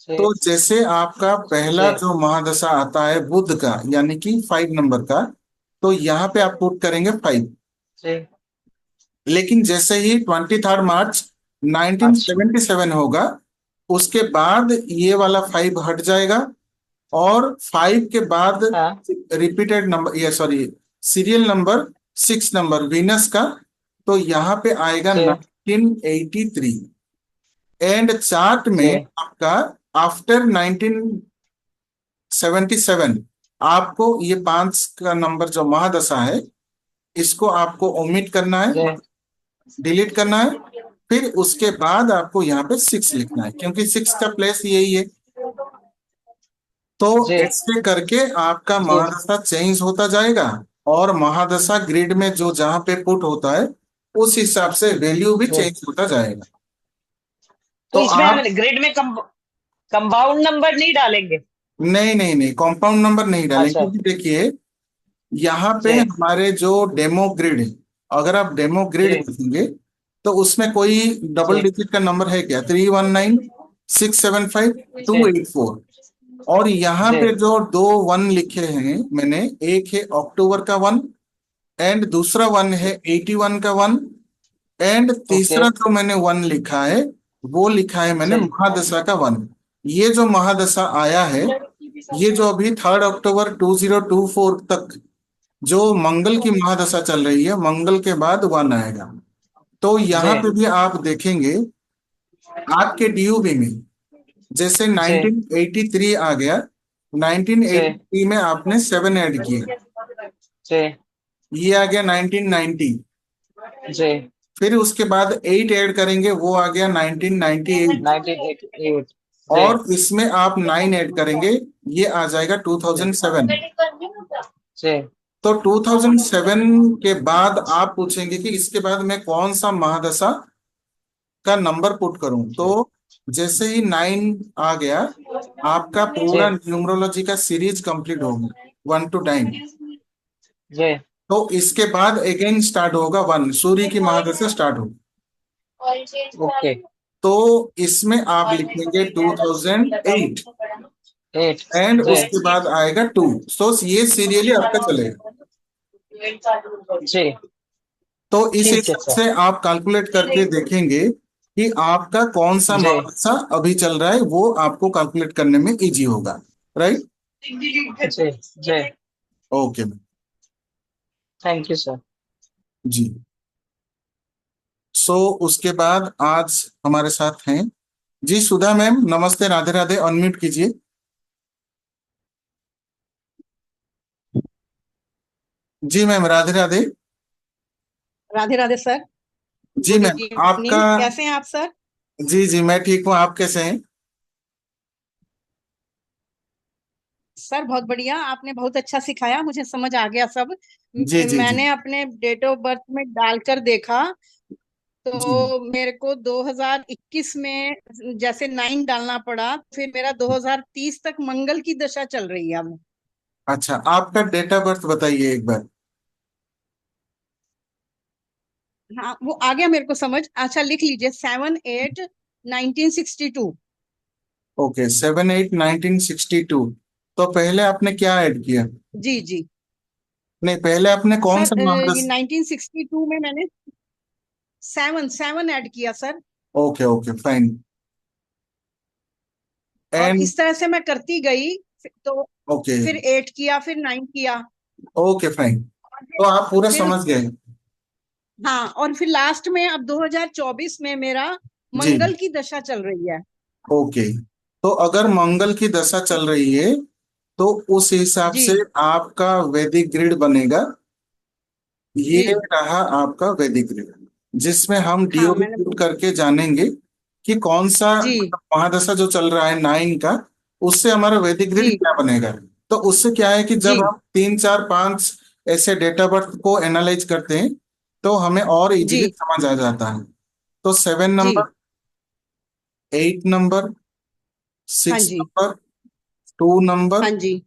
जी। तो जैसे आपका पहला जी। जो महादशा आता है बुध का, यानी कि 5 नंबर का, तो यहाँ पे आप पुट करेंगे 5। जी। लेकिन जैसे ही 23 मार्च अच्छा। 1977 होगा, उसके बाद ये वाला 5 हट जाएगा, और 5 के बाद हाँ। रिपीटेड नंबर, ये sorry, serial number 6 number Venus का, तो यहाँ पे आएगा जी। 1983। एंड चार्ट में जी। आपका आफ्टर 1977 आपको ये 5 का नंबर जो महादशा है, इसको आपको ओमिट करना है, जी। डिलीट करना है। फिर उसके बाद आपको यहाँ पे 6 लिखना है, क्योंकि 6 का प्लेस यही है। तो जी। ऐसे करके आपका जी। महादशा चेंज होता जाएगा, और महादशा ग्रिड में जो जहां पे पुट होता है उस हिसाब से वैल्यू भी जी। चेंज होता जाएगा। तो तो इसमें हम आप, ग्रिड में कंपाउंड नंबर नहीं डालेंगे? नहीं नहीं नहीं, कंपाउंड नंबर नहीं डालेंगे, अच्छा। क्योंकि देखिए यहाँ पे जी। हमारे जो डेमो ग्रिड है, अगर आप डेमो ग्रिड जी। देखेंगे तो उसमें कोई डबल जी। डिजिट का नंबर है क्या? 319 675 284। और यहाँ जी। पे जो 2 1 लिखे हैं मैंने, एक है अक्टूबर का 1, एंड दूसरा 1 है 81 का 1, एंड ओके। तीसरा जो मैंने 1 लिखा है वो लिखा है मैंने जी। महादशा का 1। ये जो महादशा आया है, ये जो अभी 3 अक्टूबर 2024 तक जो मंगल की महादशा चल रही है, मंगल के बाद 1 आएगा। तो जी। यहाँ पे भी आप देखेंगे आपके डीयूबी में जैसे जी। 1983 आ गया, जी। 1983 में आपने 7 ऐड किया, जी। ये आ गया 1990। जी। फिर उसके बाद 8 ऐड करेंगे, वो आ गया 1998। 1988। जी। और इसमें आप 9 ऐड करेंगे, ये आ जाएगा जी। 2007। जी। तो 2007 के बाद आप पूछेंगे कि इसके बाद मैं कौन सा महादशा का नंबर पुट करूं, तो जी। जैसे ही 9 आ गया, आपका जी। पूरा न्यूमरोलॉजी का सीरीज कंप्लीट होगा, 1 to 9। जी। तो इसके बाद अगेन स्टार्ट होगा 1, सूर्य की महादशा स्टार्ट होगी। ओके। तो इसमें आप लिखेंगे 2008, 8। एंड जी। उसके बाद आएगा 2। सो ये सीरियली आपका चलेगा। जी। तो इस ठीक है हिसाब सर। से आप कैलकुलेट करके देखेंगे कि आपका कौन सा जी। महादशा अभी चल रहा है, वो आपको कैलकुलेट करने में इजी होगा। राइट। जी। जी। ओके। Thank you sir. जी। सो उसके बाद आज हमारे साथ हैं जी सुधा मैम, नमस्ते, राधे राधे, अनम्यूट कीजिए। जी मैम, राधे राधे। राधे राधे सर। जी गुड मैम, आपका, इवनिंग, कैसे हैं आप सर? जी जी मैं ठीक हूँ, आप कैसे हैं? सर बहुत बढ़िया, आपने बहुत अच्छा सिखाया, मुझे समझ आ गया सब। जी जी जी। मैंने अपने डेट ऑफ बर्थ में डालकर देखा, जी तो मेरे को 2021 में जैसे 9 डालना पड़ा, फिर मेरा 2030 तक मंगल की दशा चल रही है अब। अच्छा, आपका डेट ऑफ बर्थ बताइए एक बार। हाँ वो आ गया मेरे को समझ। अच्छा लिख लीजिए, 7/8/1962। ओके, 7/8/1962। तो पहले आपने क्या ऐड किया? जी जी। नहीं, पहले आपने कौन सा सर ये मार्क्स? 1962 में मैंने सेवन सेवन ऐड किया सर। Okay okay fine. और एंड इस तरह से मैं करती गई, तो ओके फिर 8 किया, फिर 9 किया, ओके फाइन, और तो आप पूरा फिर समझ गए। हाँ, और फिर लास्ट में अब 2024 में मेरा जी, मंगल की दशा चल रही है। ओके। तो अगर मंगल की दशा चल रही है तो उस हिसाब जी से आपका वैदिक ग्रिड बनेगा। ये जी। रहा आपका वैदिक ग्रिड, जिसमें हम हाँ डीओबी मैंने। पुट करके जानेंगे कि कौन सा जी महादशा जो चल रहा है 9 का, उससे हमारा वैदिक ग्रिड जी क्या बनेगा। तो उससे क्या है कि जब जी हम 3 4 5 ऐसे डेट ऑफ बर्थ को एनालाइज करते हैं तो हमें और इजीली जी समझ आ जाता है। तो 7 जी। नंबर, 8 नंबर, हाँ 6 जी। नंबर, 2 नंबर, हाँ जी।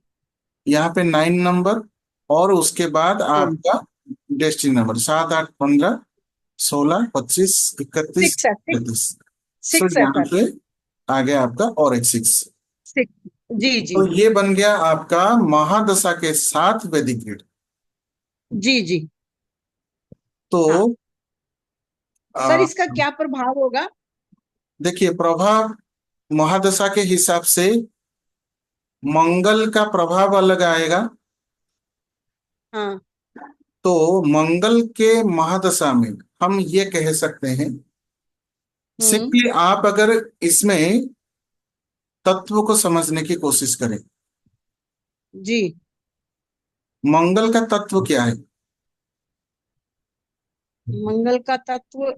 यहाँ पे 9 नंबर, और उसके बाद हाँ, आपका डेस्टिनी नंबर 7 8 15 16 25 31 6 है, 6। 33। सो 6 है यहाँ सर। पे आ गया आपका और एक 6। 6। जी जी। तो ये बन गया आपका महादशा के साथ वैदिक ग्रिड। जी जी। हाँ तो सर, आ, इसका क्या प्रभाव होगा? देखिए प्रभाव, महादशा के हिसाब से मंगल का प्रभाव अलग आएगा। हाँ। तो मंगल के महादशा में हम ये कह सकते हैं, हम्म। सिंपली आप अगर इसमें तत्व को समझने की कोशिश करें, जी। मंगल का तत्व क्या है? मंगल का तत्व।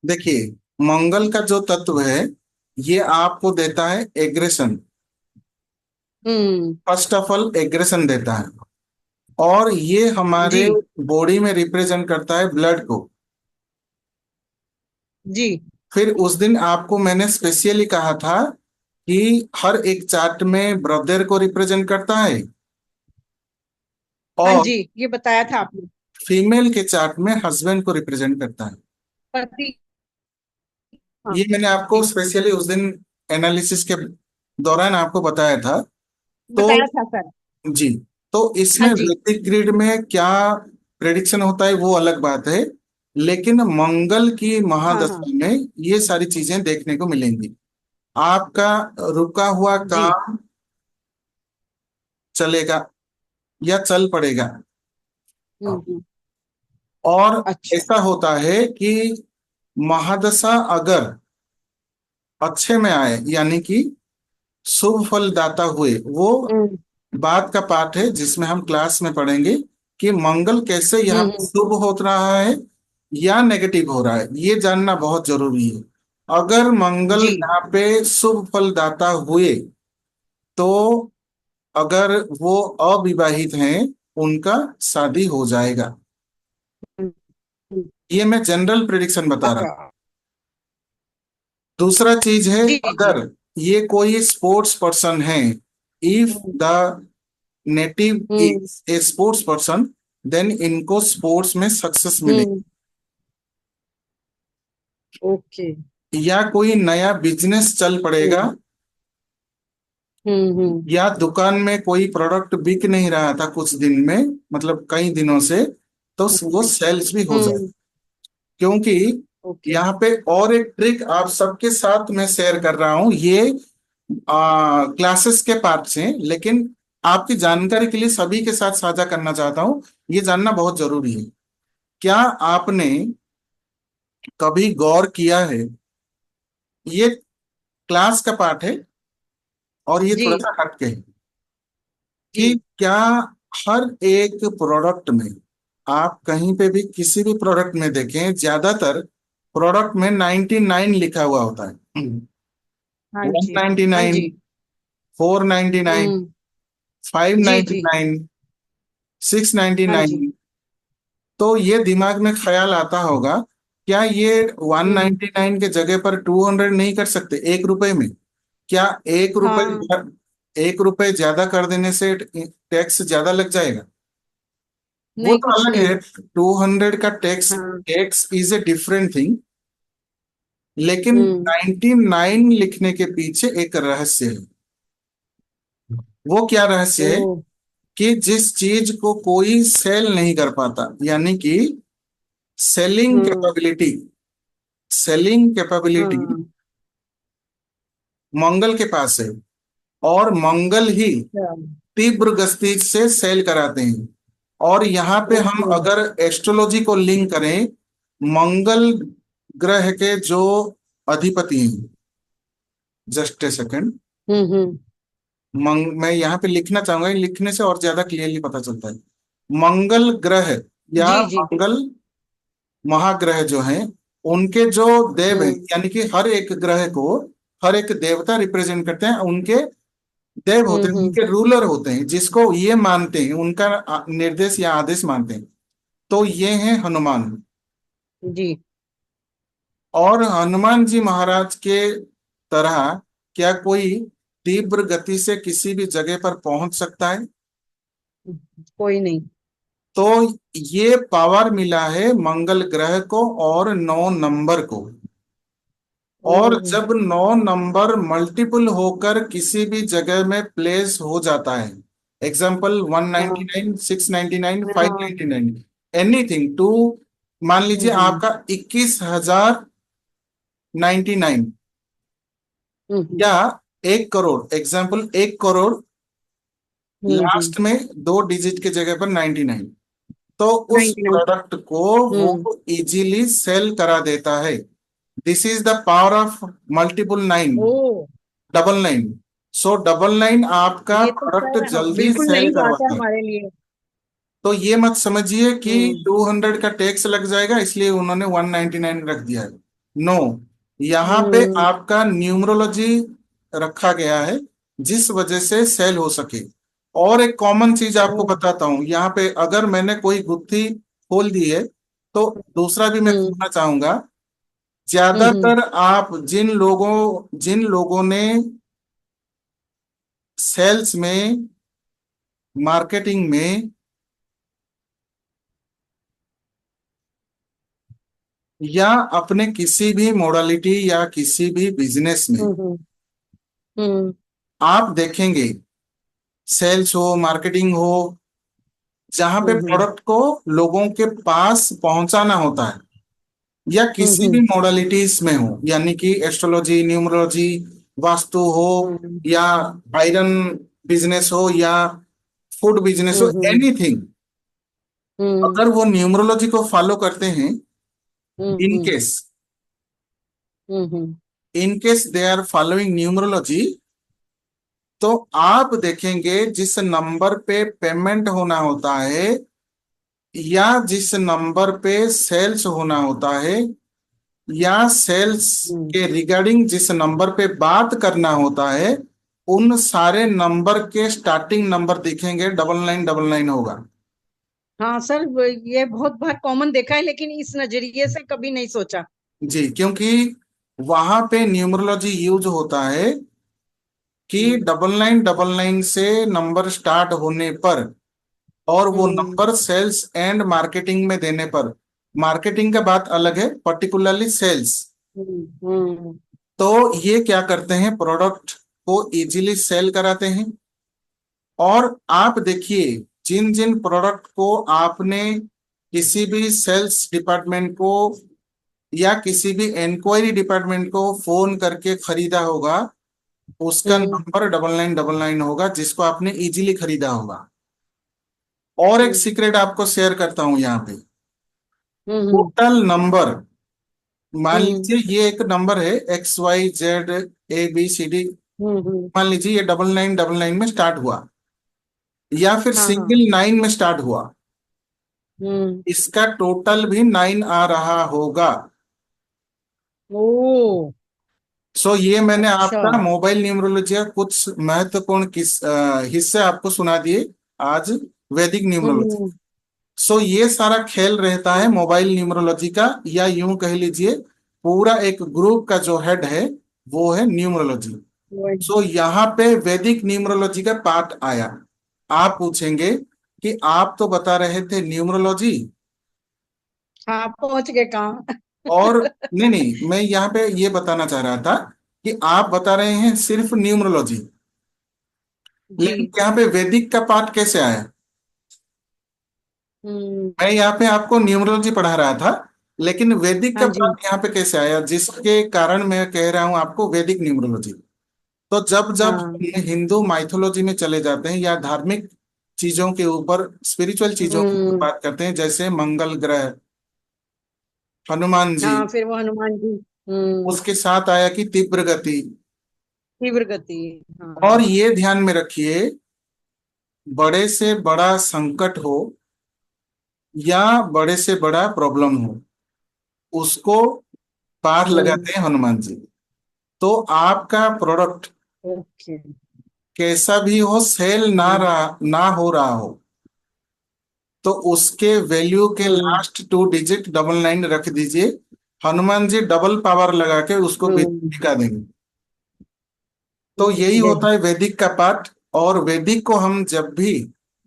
देखिए, मंगल का जो तत्व है ये आपको देता है aggression. Hmm. First of all aggression देता है, और ये जी हमारे बॉडी में रिप्रेजेंट करता है ब्लड को। जी। फिर उस दिन आपको मैंने स्पेशली कहा था कि हर एक चार्ट में ब्रदर को रिप्रेजेंट करता है, हाँ और जी, ये बताया था आपने। फीमेल के चार्ट में हस्बैंड को रिप्रेजेंट करता है। पति। हाँ ये मैंने आपको जी, स्पेशली उस दिन एनालिसिस के दौरान आपको बताया था। तो बताया था सर। जी, तो इसमें हाँ जी। वैदिक ग्रिड में क्या प्रेडिक्शन होता है वो अलग बात है, लेकिन मंगल की हाँ हाँ। महादशा में ये सारी चीजें देखने को मिलेंगी। आपका रुका हुआ जी। काम चलेगा या चल पड़ेगा। हम्म। और अच्छा। ऐसा होता है कि महादशा अगर अच्छे में आए, यानी कि शुभ फलदाता हुए, वो हम्म बात का पाठ है जिसमें हम क्लास में पढ़ेंगे कि मंगल कैसे यहाँ पे हम्म। शुभ हो रहा है या नेगेटिव हो रहा है, ये जानना बहुत जरूरी है। अगर मंगल जी। यहाँ पे शुभ फलदाता हुए तो अगर वो अविवाहित हैं उनका शादी हो जाएगा। हम्म, हम्म। ये मैं जनरल प्रिडिक्शन बता रहा हूँ। अच्छा। दूसरा चीज है, जी जी। अगर ये कोई स्पोर्ट्स पर्सन है, if hmm the native hmm. Is a sports person, then इनको स्पोर्ट्स में सक्सेस मिलेगी। Hmm, okay. या कोई नया बिजनेस चल पड़ेगा, हम्म हम्म। या दुकान में कोई प्रोडक्ट बिक नहीं रहा था कुछ दिन में, मतलब कई दिनों से, तो वो ओके। सेल्स भी हो जाए। हम्म। क्योंकि ओके। यहाँ पे और एक ट्रिक आप सबके साथ मैं शेयर कर रहा हूँ, ये क्लासेस के पार्ट से, लेकिन आपकी जानकारी के लिए सभी के साथ साझा करना चाहता हूँ। ये जानना बहुत जरूरी है। क्या आपने कभी गौर किया है, ये क्लास का पार्ट है और ये जी थोड़ा सा हटके है, कि जी। क्या हर एक प्रोडक्ट में, आप कहीं पे भी किसी भी प्रोडक्ट में देखें, ज्यादातर प्रोडक्ट में 99 लिखा हुआ होता है। हाँ वन जी। नाइनटी हाँ नाइन जी। 499, हम्म। फाइव जी नाइन्टी जी। नाइन सिक्स नाइन्टी हाँ जी। नाइन तो ये दिमाग में ख्याल आता होगा, क्या ये वन हम्म। नाइन्टी नाइन के जगह पर 200 नहीं कर सकते 1 रुपए में? क्या 1 रुपए हाँ 1 रुपए ज्यादा कर देने से टैक्स ज्यादा लग जाएगा? वो नहीं, तो कुछ अलग नहीं। है। 200 का टैक्स, हाँ। Tax is a different thing. लेकिन हम्म। 99 लिखने के पीछे एक रहस्य है। वो क्या रहस्य है? ओ। कि जिस चीज को कोई सेल नहीं कर पाता, यानी कि सेलिंग हम्म। कैपेबिलिटी, सेलिंग कैपेबिलिटी हाँ। मंगल के पास है। और मंगल ही अच्छा। तीव्र गति से सेल कराते हैं। और यहाँ पे हम ओके। अगर एस्ट्रोलॉजी को लिंक करें, मंगल ग्रह के जो अधिपति हैं, जस्ट ए सेकंड, हम्म। मैं यहाँ पे लिखना चाहूंगा, लिखने से और ज्यादा क्लियरली पता चलता है। मंगल ग्रह या जी जी। मंगल महाग्रह जो हैं, उनके जो देव हैं, हम्म। यानी कि हर एक ग्रह को हर एक देवता रिप्रेजेंट करते हैं। उनके देव होते हैं, हम्म। उनके रूलर होते हैं, जिसको ये मानते हैं, उनका निर्देश या आदेश मानते हैं। तो ये हैं हनुमान। जी। और हनुमान जी महाराज के तरह क्या कोई तीव्र गति से किसी भी जगह पर पहुंच सकता है? कोई नहीं। तो ये पावर मिला है मंगल ग्रह को और 9 नंबर को। और ओ। जब 9 नंबर मल्टीपल होकर किसी भी जगह में प्लेस हो जाता है, एग्जाम्पल हाँ 199, 699, फाइव हाँ। नाइनटी नाइन एनीथिंग टू, मान लीजिए हम्म। आपका 21,099 हम्म। या 1 करोड़, एग्जाम्पल 1 करोड़, हम्म। लास्ट में 2 डिजिट के जगह पर 99, तो उस 99। प्रोडक्ट को हम्म। वो इजीली सेल करा देता है। This is the power of multiple nine, oh. Double nine. So double nine आपका ये तो प्रोडक्ट सर जल्दी बिल्कुल सेल नई बात है करवाता है। हमारे लिए। तो ये मत समझिए कि हम्म। 200 का टैक्स लग जाएगा इसलिए उन्होंने 199 रख दिया है। नो, यहाँ पे हम्म। आपका न्यूमरोलॉजी रखा गया है जिस वजह से सेल हो सके। और एक कॉमन चीज आपको ओ। बताता हूँ, यहाँ पे अगर मैंने कोई गुत्थी खोल दी है तो दूसरा भी मैं हम्म। खोलना चाहूंगा। हम्म। ज्यादातर आप जिन लोगों ने सेल्स में, मार्केटिंग में, या अपने किसी भी मोडालिटी या किसी भी बिजनेस में हम्म। हम्म। आप देखेंगे, सेल्स हो, मार्केटिंग हो, जहां पे हम्म। प्रोडक्ट को लोगों के पास पहुंचाना होता है, या किसी भी हम्म। मोडालिटीज में हो, यानी कि एस्ट्रोलॉजी, न्यूमरोलॉजी, वास्तु हो, हम्म। या आयरन बिजनेस हो, या फूड बिजनेस हो, हम्म। एनीथिंग, हम्म। अगर वो न्यूमरोलॉजी को फॉलो करते हैं, in hmm. Case hmm. In case they are following numerology, तो आप देखेंगे जिस नंबर पे पेमेंट होना होता है या जिस नंबर पे सेल्स होना होता है या सेल्स हम्म। के रिगार्डिंग जिस नंबर पे बात करना होता है, उन सारे नंबर के स्टार्टिंग नंबर दिखेंगे, 9999 होगा। हाँ सर, ये बहुत बार कॉमन देखा है, लेकिन इस नजरिए से कभी नहीं सोचा। जी, क्योंकि वहां पे न्यूमरोलॉजी यूज होता है कि हम्म। 9999 से नंबर स्टार्ट होने पर, और वो हम्म। नंबर सेल्स एंड मार्केटिंग में देने पर, मार्केटिंग का बात अलग है, पर्टिकुलरली सेल्स, हम्म। तो ये क्या करते हैं, प्रोडक्ट को इजीली सेल कराते हैं। और आप देखिए, जिन जिन प्रोडक्ट को आपने किसी भी सेल्स डिपार्टमेंट को या किसी भी इंक्वायरी डिपार्टमेंट को फोन करके खरीदा होगा, उसका हम्म। नंबर 9999 होगा, जिसको आपने इजीली खरीदा होगा। और एक हम्म। सीक्रेट आपको शेयर करता हूं यहाँ पे। हम्म। टोटल नंबर, मान हम्म। लीजिए ये एक नंबर है XYZ ABCD, हम्म। मान लीजिए ये 9999 में स्टार्ट हुआ या फिर हाँ हाँ। सिंगल 9 में स्टार्ट हुआ, हम्म। इसका टोटल भी 9 आ रहा होगा। ओ। सो ये मैंने अच्छा। आपका मोबाइल न्यूमरोलॉजी का कुछ महत्वपूर्ण हिस्से आपको सुना दिए आज, वैदिक न्यूमरोलॉजी। हम्म। सो ये सारा खेल रहता है मोबाइल न्यूमरोलॉजी का, या यूं कह लीजिए पूरा एक ग्रुप का जो हेड है वो है न्यूमरोलॉजी। वही। सो यहाँ पे वैदिक न्यूमरोलॉजी का पार्ट आया। आप पूछेंगे कि आप तो बता रहे थे न्यूमरोलॉजी, हाँ, पहुंच गए कहाँ। और नहीं नहीं, मैं यहाँ पे ये बताना चाह रहा था कि आप बता रहे हैं सिर्फ न्यूमरोलॉजी, लेकिन जी। यहाँ पे वैदिक का पार्ट कैसे आया? हम्म। मैं यहाँ पे आपको न्यूमरोलॉजी पढ़ा रहा था, लेकिन वैदिक का हाँ जी। पार्ट यहाँ पे कैसे आया, जिसके कारण मैं कह रहा हूँ आपको वैदिक न्यूमरोलॉजी। तो जब जब हाँ। हिंदू माइथोलॉजी में चले जाते हैं या धार्मिक चीजों के ऊपर, स्पिरिचुअल चीजों की ऊपर हम्म। बात करते हैं, जैसे मंगल ग्रह, हनुमान जी, हाँ, फिर वो हनुमान जी। उसके साथ आया कि तीव्र गति। तीव्र गति। और हाँ। ये ध्यान में रखिए, बड़े से बड़ा संकट हो या बड़े से बड़ा प्रॉब्लम हो, उसको पार हम्म। लगाते हैं हनुमान जी। तो आपका प्रोडक्ट ओके। कैसा भी हो, सेल ना हो रहा हो, तो उसके वैल्यू के हम्म। लास्ट 2 डिजिट 99 रख दीजिए। हनुमान जी डबल पावर लगा के उसको हम्म। बिका देंगे। तो यही ओके। होता है वैदिक का पार्ट। और वैदिक को हम जब भी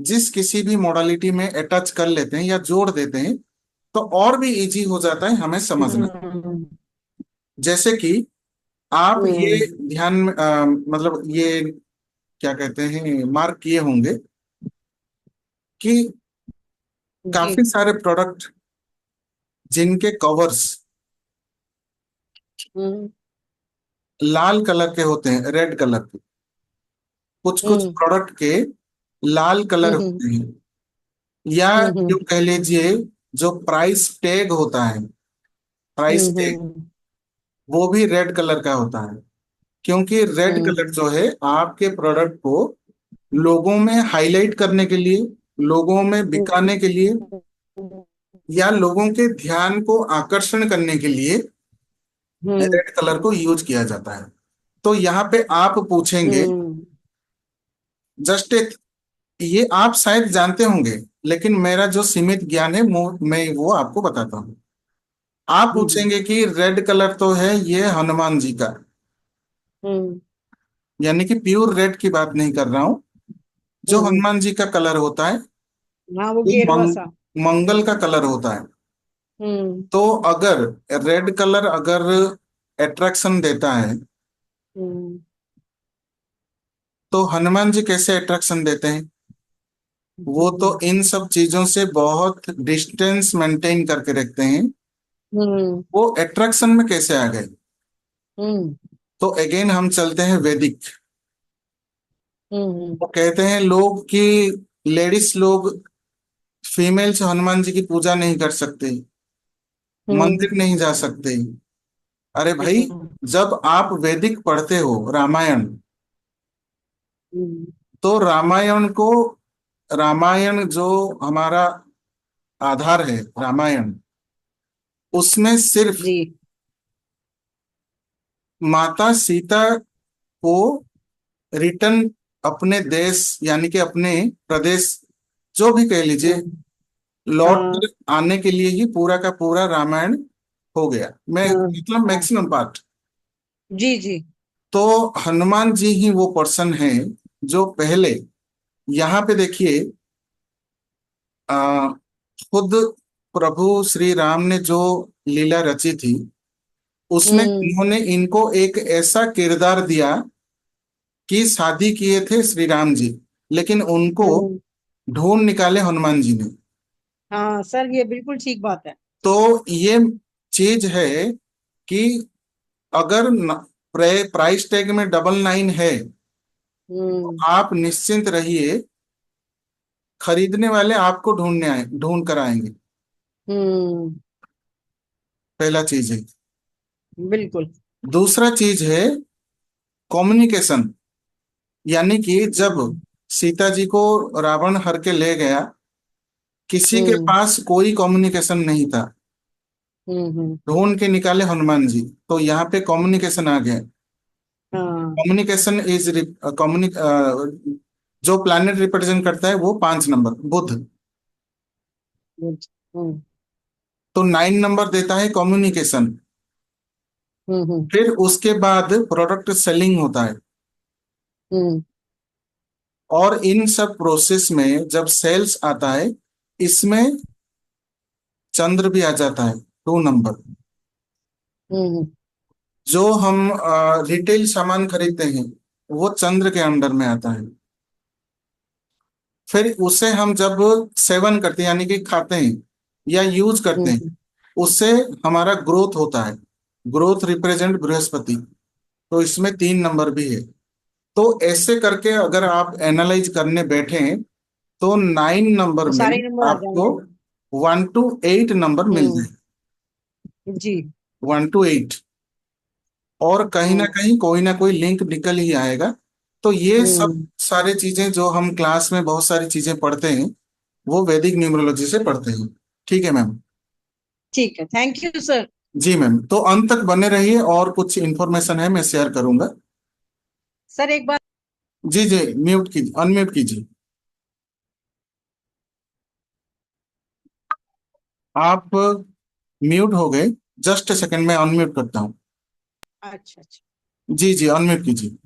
जिस किसी भी मॉडलिटी में अटैच कर लेते हैं या जोड़ देते हैं, तो और भी इजी हो जाता है हमें समझना। हम्म। जैसे कि आप ये हम्म। ध्यान मतलब ये क्या कहते हैं, मार्क किए होंगे कि जी। काफी सारे प्रोडक्ट जिनके कवर्स हम्म। लाल कलर के होते हैं, रेड कलर के, कुछ कुछ हम्म। प्रोडक्ट के लाल कलर हम्म। होते हैं, या हम्म। जो कह लीजिए जो प्राइस टैग होता है, प्राइस टैग, हम्म। वो भी रेड कलर का होता है। क्योंकि रेड हम्म। कलर जो है आपके प्रोडक्ट को लोगों में हाईलाइट करने के लिए, लोगों में बिकाने के लिए, या लोगों के ध्यान को आकर्षण करने के लिए हम्म। रेड कलर को यूज किया जाता है। तो यहाँ पे आप पूछेंगे, हम्म। जस्ट एक, ये आप शायद जानते होंगे, लेकिन मेरा जो सीमित ज्ञान है मैं वो आपको बताता हूँ। आप जी जी। पूछेंगे कि रेड कलर तो है ये हनुमान जी का, हम्म। यानी कि प्योर रेड की बात नहीं कर रहा हूँ। जो हम्म। हनुमान जी का कलर होता है हाँ, वो वो गेरुआ सा। मंगल का कलर होता है। हम्म। तो अगर रेड कलर अगर अट्रैक्शन देता है, हम्म। तो हनुमान जी कैसे अट्रैक्शन देते हैं? वो तो हम्म। इन सब चीजों से बहुत डिस्टेंस मेंटेन करके रखते हैं। हम्म। वो अट्रैक्शन में कैसे आ गए? हम्म। तो अगेन हम चलते हैं वैदिक। हम्म। वो कहते हैं लोग कि लेडीज लोग, फीमेल्स हनुमान जी की पूजा नहीं कर सकते, हम्म। मंदिर नहीं जा सकते। अरे भाई, हम्म। जब आप वैदिक पढ़ते हो रामायण, हम्म। तो रामायण जो हमारा आधार है, रामायण, उसमें सिर्फ जी। माता सीता को रिटर्न अपने देश, यानी कि अपने प्रदेश, जो भी कह लीजिए, हम्म। लौट हाँ। कर आने के लिए ही पूरा का पूरा रामायण हो गया, मैं हाँ। मतलब हाँ। Maximum part. जी जी। तो हनुमान जी ही वो पर्सन है जो पहले, यहाँ पे देखिए, आ, खुद प्रभु श्री राम ने जो लीला रची थी, उसमें हम्म। उन्होंने इनको एक ऐसा किरदार दिया कि शादी किए थे श्री राम जी, लेकिन उनको हम्म। ढूंढ निकाले हनुमान जी ने। हाँ सर, ये बिल्कुल ठीक बात है। तो ये चीज है कि अगर प्राइस टैग में 99 है, तो हम्म। आप निश्चिंत रहिए, खरीदने वाले आपको ढूंढ कर आएंगे। हम्म। पहला चीज है। बिल्कुल। दूसरा चीज है कम्युनिकेशन, यानी कि जब हम्म। सीता जी को रावण हर के ले गया, किसी के हम्म। पास कोई कम्युनिकेशन नहीं था, हम्म। ढूंढ के निकाले हनुमान जी। तो यहाँ पे कम्युनिकेशन आ गया। हाँ। कम्युनिकेशन इज कम्युनिक जो प्लैनेट रिप्रेजेंट करता है वो 5 नंबर बुध। गुड। हम्म। तो 9 नंबर देता है कम्युनिकेशन। हम्म। फिर उसके बाद प्रोडक्ट सेलिंग होता है। हम्म और इन सब प्रोसेस में जब सेल्स आता है, इसमें चंद्र भी आ जाता है, 2 नंबर। हम्म जो हम रिटेल सामान खरीदते हैं, वो चंद्र के अंडर में आता है। फिर उसे हम जब सेवन करते हैं, यानी कि खाते हैं या यूज करते हैं, हम्म उससे हमारा ग्रोथ होता है। Growth represent Brihaspati. तो इसमें 3 नंबर भी है। तो ऐसे करके अगर आप एनालाइज करने बैठे हैं, तो 9 नंबर तो में सारे नंबर आ आपको जाएंगे। 1 to 8 नंबर मिल हम्म जाए। जी। 1 to 8। और कहीं ना हम्म कहीं कोई ना कोई लिंक निकल ही आएगा। तो ये सब हम्म सारी चीजें जो हम क्लास में बहुत सारी चीजें पढ़ते हैं, वो वैदिक न्यूमरोलॉजी से पढ़ते हैं। ठीक है मैम। ठीक है, थैंक यू सर। जी मैम, तो अंत तक बने रहिए, और कुछ इन्फॉर्मेशन है मैं शेयर करूंगा। सर एक बार। जी जी, म्यूट कीजिए, अनम्यूट कीजिए। आप म्यूट हो गए। जस्ट सेकंड में अनम्यूट करता हूँ। अच्छा अच्छा। जी जी, अनम्यूट कीजिए।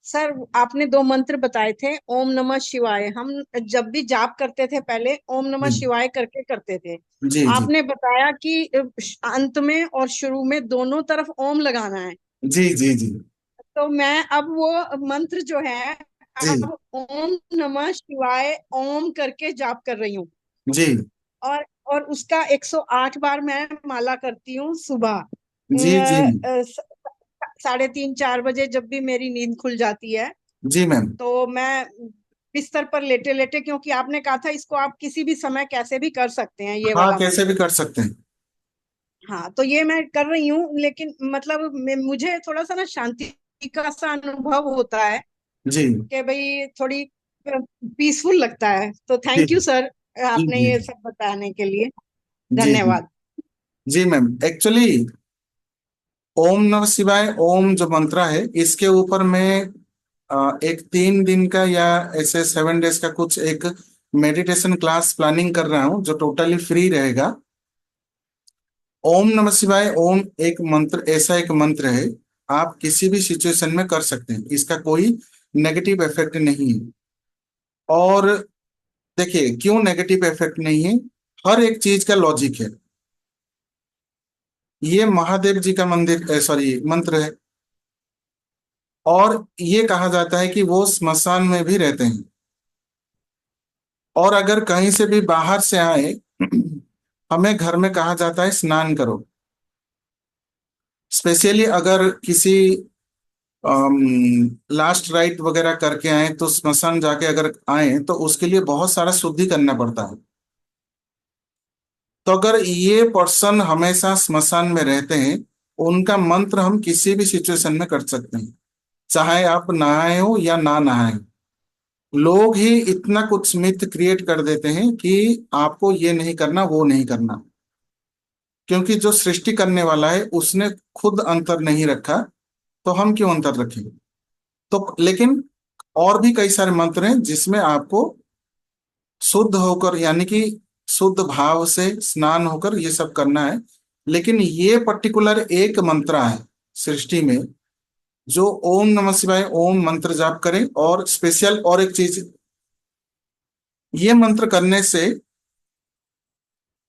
सर आपने दो मंत्र बताए थे, ओम नमः शिवाय। हम जब भी जाप करते थे पहले ओम नमः जी शिवाय करके करते थे। जी जी आपने बताया कि अंत में और शुरू में दोनों तरफ ओम लगाना है। जी जी जी तो मैं अब वो मंत्र जो है, जी अब ओम नमः शिवाय ओम करके जाप कर रही हूँ। जी और और उसका 108 बार मैं माला करती हूँ सुबह। जी जी 3:30 4 बजे जब भी मेरी नींद खुल जाती है, जी मैम। तो मैं बिस्तर पर लेटे लेटे, क्योंकि आपने कहा था इसको आप किसी भी समय कैसे भी कर सकते हैं ये हाँ, वाला कैसे भी मंत्र। कर सकते हैं। हाँ, तो ये मैं कर रही हूँ, लेकिन मतलब मुझे थोड़ा सा ना शांति का सा अनुभव होता है जी कि भाई थोड़ी पीसफुल लगता है। तो जी थैंक यू सर, जी आपने जी ये सब बताने के लिए। जी जी धन्यवाद। जी मैम, एक्चुअली ओम नमः शिवाय ओम जो मंत्र है, इसके ऊपर मैं एक 3 दिन का या ऐसे 7 डेज का कुछ एक मेडिटेशन क्लास प्लानिंग कर रहा हूँ, जो टोटली फ्री रहेगा। ओम नमः शिवाय ओम एक मंत्र, ऐसा एक मंत्र है, आप किसी भी सिचुएशन में कर सकते हैं, इसका कोई नेगेटिव इफेक्ट नहीं है। और देखिए क्यों नेगेटिव इफेक्ट नहीं है, हर एक चीज का लॉजिक है। ये महादेव जी का मंदिर, सॉरी, मंत्र है। और ये कहा जाता है कि वो स्मशान में भी रहते हैं। और अगर कहीं से भी बाहर से आए, हमें घर में कहा जाता है स्नान करो। स्पेशली अगर किसी लास्ट राइट वगैरह करके आए, तो स्मशान जाके अगर आए, तो उसके लिए बहुत सारा शुद्धि करना पड़ता है। तो अगर ये पर्सन हमेशा स्मशान में रहते हैं, उनका मंत्र हम किसी भी सिचुएशन में कर सकते हैं, चाहे आप नहाए हो या ना नहाए। लोग ही इतना कुछ मिथ क्रिएट कर देते हैं कि आपको ये नहीं करना, वो नहीं करना। क्योंकि जो सृष्टि करने वाला है उसने खुद अंतर नहीं रखा, तो हम क्यों अंतर रखेंगे। तो लेकिन और भी कई सारे मंत्र हैं जिसमें आपको शुद्ध होकर, यानी कि शुद्ध भाव से स्नान होकर ये सब करना है। लेकिन ये पर्टिकुलर एक मंत्र है सृष्टि में, जो ओम नमः शिवाय ओम मंत्र जाप करें। और स्पेशल और एक चीज, ये मंत्र करने से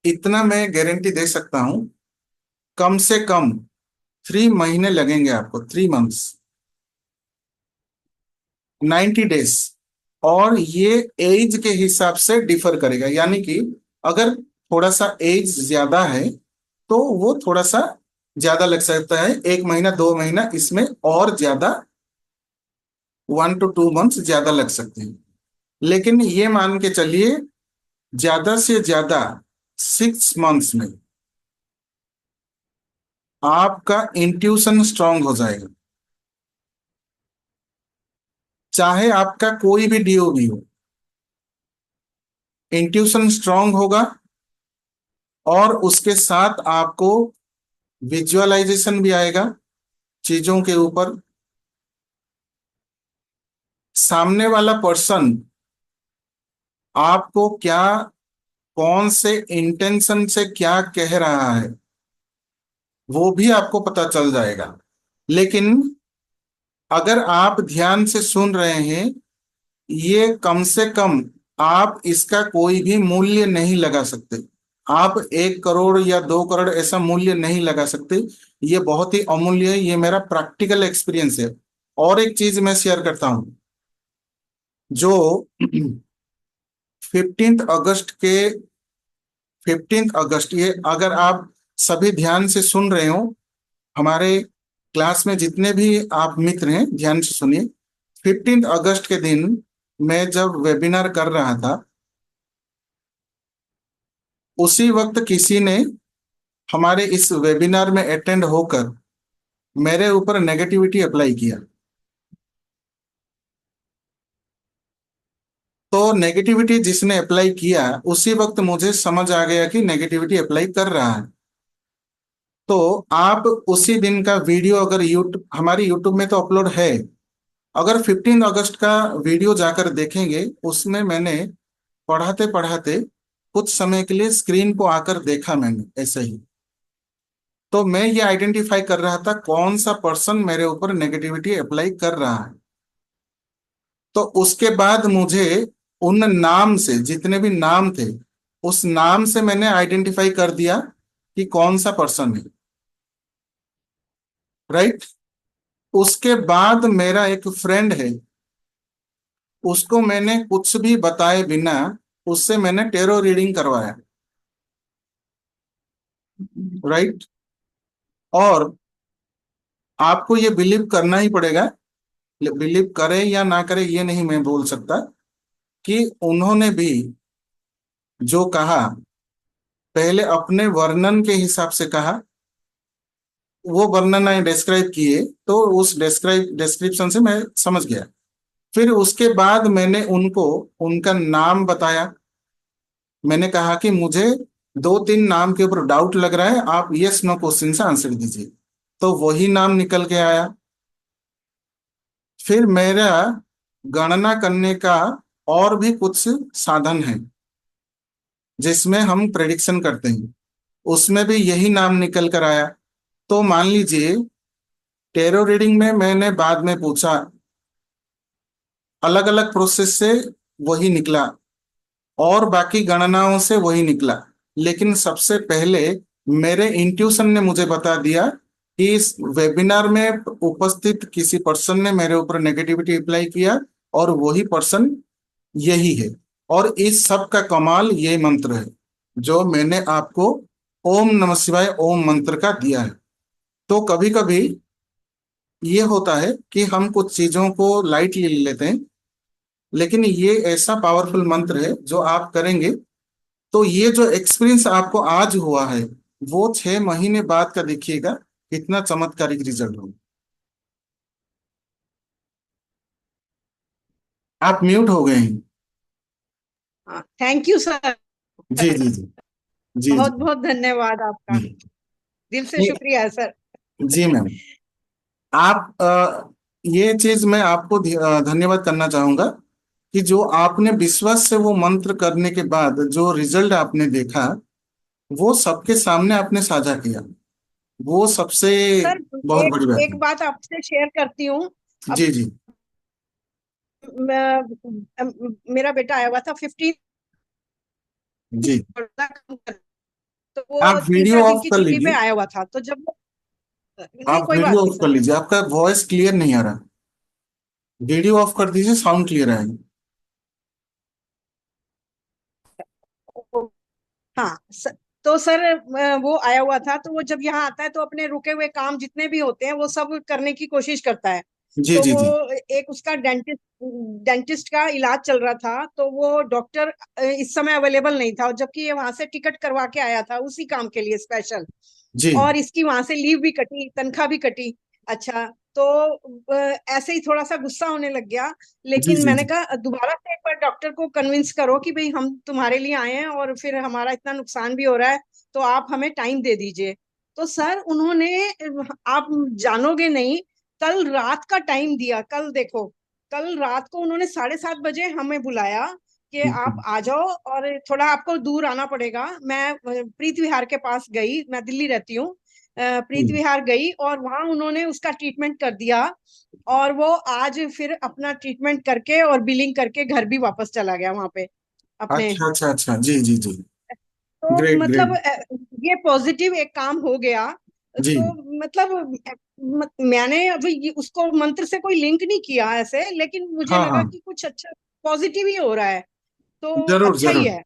इतना मैं गारंटी दे सकता हूं, कम से कम 3 महीने लगेंगे आपको, 3 मंथ्स, 90 डेज। और ये एज के हिसाब से डिफर करेगा, यानी कि अगर थोड़ा सा एज ज्यादा है, तो वो थोड़ा सा ज्यादा लग सकता है, 1 महीना 2 महीना इसमें और ज्यादा, 1 to 2 मंथ्स ज्यादा लग सकते हैं। लेकिन ये मान के चलिए, ज्यादा से ज्यादा 6 मंथ्स में आपका इंट्यूशन स्ट्रांग हो जाएगा, चाहे आपका कोई भी डीओ भी हो। इंट्यूशन स्ट्रांग होगा, और उसके साथ आपको विजुअलाइजेशन भी आएगा चीजों के ऊपर। सामने वाला पर्सन आपको क्या, कौन से इंटेंशन से क्या कह रहा है, वो भी आपको पता चल जाएगा। लेकिन अगर आप ध्यान से सुन रहे हैं, ये कम से कम आप इसका कोई भी मूल्य नहीं लगा सकते। आप 1 करोड़ या 2 करोड़ ऐसा मूल्य नहीं लगा सकते। ये बहुत ही अमूल्य है, ये मेरा प्रैक्टिकल एक्सपीरियंस है। और एक चीज मैं शेयर करता हूं, जो 15 अगस्त के 15 अगस्त, ये अगर आप सभी ध्यान से सुन रहे हो, हमारे क्लास में जितने भी आप मित्र हैं ध्यान से सुनिए। 15 अगस्त के दिन मैं जब वेबिनार कर रहा था, उसी वक्त किसी ने हमारे इस वेबिनार में अटेंड होकर मेरे ऊपर नेगेटिविटी अप्लाई किया। तो नेगेटिविटी जिसने अप्लाई किया, उसी वक्त मुझे समझ आ गया कि नेगेटिविटी अप्लाई कर रहा है। तो आप उसी दिन का वीडियो अगर यूट्यूब, हमारी यूट्यूब में तो अपलोड है, अगर 15 अगस्त का वीडियो जाकर देखेंगे, उसमें मैंने पढ़ाते पढ़ाते कुछ समय के लिए स्क्रीन को आकर देखा मैंने ऐसे ही। तो मैं ये आइडेंटिफाई कर रहा था कौन सा पर्सन मेरे ऊपर नेगेटिविटी अप्लाई कर रहा है। तो उसके बाद मुझे उन नाम से, जितने भी नाम थे, उस नाम से मैंने आइडेंटिफाई कर दिया कि कौन सा पर्सन है। राइट। उसके बाद मेरा एक फ्रेंड है, उसको मैंने कुछ भी बताए बिना उससे मैंने टेरो रीडिंग करवाया। राइट। और आपको ये बिलीव करना ही पड़ेगा, बिलीव करे या ना करे ये नहीं मैं बोल सकता, कि उन्होंने भी जो कहा, पहले अपने वर्णन के हिसाब से कहा, वो वर्णन आए डिस्क्राइब किए, तो उस डिस्क्रिप्शन से मैं समझ गया। फिर उसके बाद मैंने उनको उनका नाम बताया। मैंने कहा कि मुझे 2-3 नाम के ऊपर डाउट लग रहा है, आप यस नो क्वेश्चन से आंसर दीजिए। तो वही नाम निकल के आया। फिर मेरा गणना करने का और भी कुछ साधन है जिसमें हम प्रेडिक्शन करते हैं, उसमें भी यही नाम निकल कर आया। तो मान लीजिए टेरो रीडिंग में मैंने बाद में पूछा, अलग अलग प्रोसेस से वही निकला, और बाकी गणनाओं से वही निकला। लेकिन सबसे पहले मेरे इंट्यूशन ने मुझे बता दिया कि इस वेबिनार में उपस्थित किसी पर्सन ने मेरे ऊपर नेगेटिविटी अप्लाई किया, और वही पर्सन यही है। और इस सब का कमाल ये मंत्र है जो मैंने आपको ओम नमः शिवाय ओम मंत्र का दिया है। तो कभी कभी ये होता है कि हम कुछ चीजों को लाइटली ले लेते हैं, लेकिन ये ऐसा पावरफुल मंत्र है जो आप करेंगे तो ये जो एक्सपीरियंस आपको आज हुआ है, वो 6 महीने बाद का देखिएगा कितना चमत्कारिक रिजल्ट हो। आप म्यूट हो गए हैं। हाँ, थैंक यू सर। जी जी जी। जी बहुत जी बहुत धन्यवाद आपका, जी। दिल से नहीं, शुक्रिया है सर। जी मैम, आप ये चीज मैं आपको धन्यवाद करना चाहूंगा कि जो आपने विश्वास से वो मंत्र करने के बाद जो रिजल्ट आपने देखा, वो सबके सामने आपने साझा किया, वो सबसे सर बहुत एक बड़ी बात एक है। बात आपसे शेयर करती हूँ। अब जी जी। मेरा बेटा आया हुआ था 15, जी, तो वो आप तीसरा वीडियो दिन ऑफ की कर छुट्टी पे लीजिए। आया हुआ था, तो जब नहीं, आप कोई वीडियो बात नहीं ऑफ कर सर। लीजिए, आपका वॉइस क्लियर नहीं आ रहा। वीडियो ऑफ कर दीजिए, साउंड क्लियर आएगा। हाँ तो सर वो आया हुआ था, तो वो जब यहाँ आता है तो अपने रुके हुए काम जितने भी होते हैं वो सब करने की कोशिश करता है। जी तो जी वो जी। एक उसका डेंटिस्ट का इलाज चल रहा था, तो वो डॉक्टर इस समय अवेलेबल नहीं था, और जबकि ये वहां से टिकट करवा के आया था उसी काम के लिए स्पेशल। जी और इसकी वहां से लीव भी कटी, तनख्वाह भी कटी। अच्छा, तो ऐसे ही थोड़ा सा गुस्सा होने लग गया। जी लेकिन जी मैंने जी। कहा दोबारा से एक बार डॉक्टर को कन्विंस करो कि भाई हम तुम्हारे लिए आए हैं और फिर हमारा इतना नुकसान भी हो रहा है, तो आप हमें टाइम दे दीजिए। तो सर उन्होंने, आप जानोगे नहीं, कल रात का टाइम दिया। कल देखो, कल रात को उन्होंने 7:30 बजे हमें बुलाया, कि आप आ जाओ, और थोड़ा आपको दूर आना पड़ेगा। मैं प्रीत विहार के पास गई, मैं दिल्ली रहती हूँ। प्रीत विहार गई और वहां उन्होंने उसका ट्रीटमेंट कर दिया, और वो आज फिर अपना ट्रीटमेंट करके और बिलिंग करके घर भी वापस चला गया वहां पे अपने। अच्छा अच्छा अच्छा, जी जी जी। तो ग्रेट मतलब ग्रेट। ये पॉजिटिव एक काम हो गया। जी तो मतलब मैंने अभी उसको मंत्र से कोई लिंक नहीं किया ऐसे, लेकिन मुझे हाँ लगा हाँ, कि कुछ अच्छा पॉजिटिव ही हो रहा है, तो जरूर अच्छा ही जरूर। है।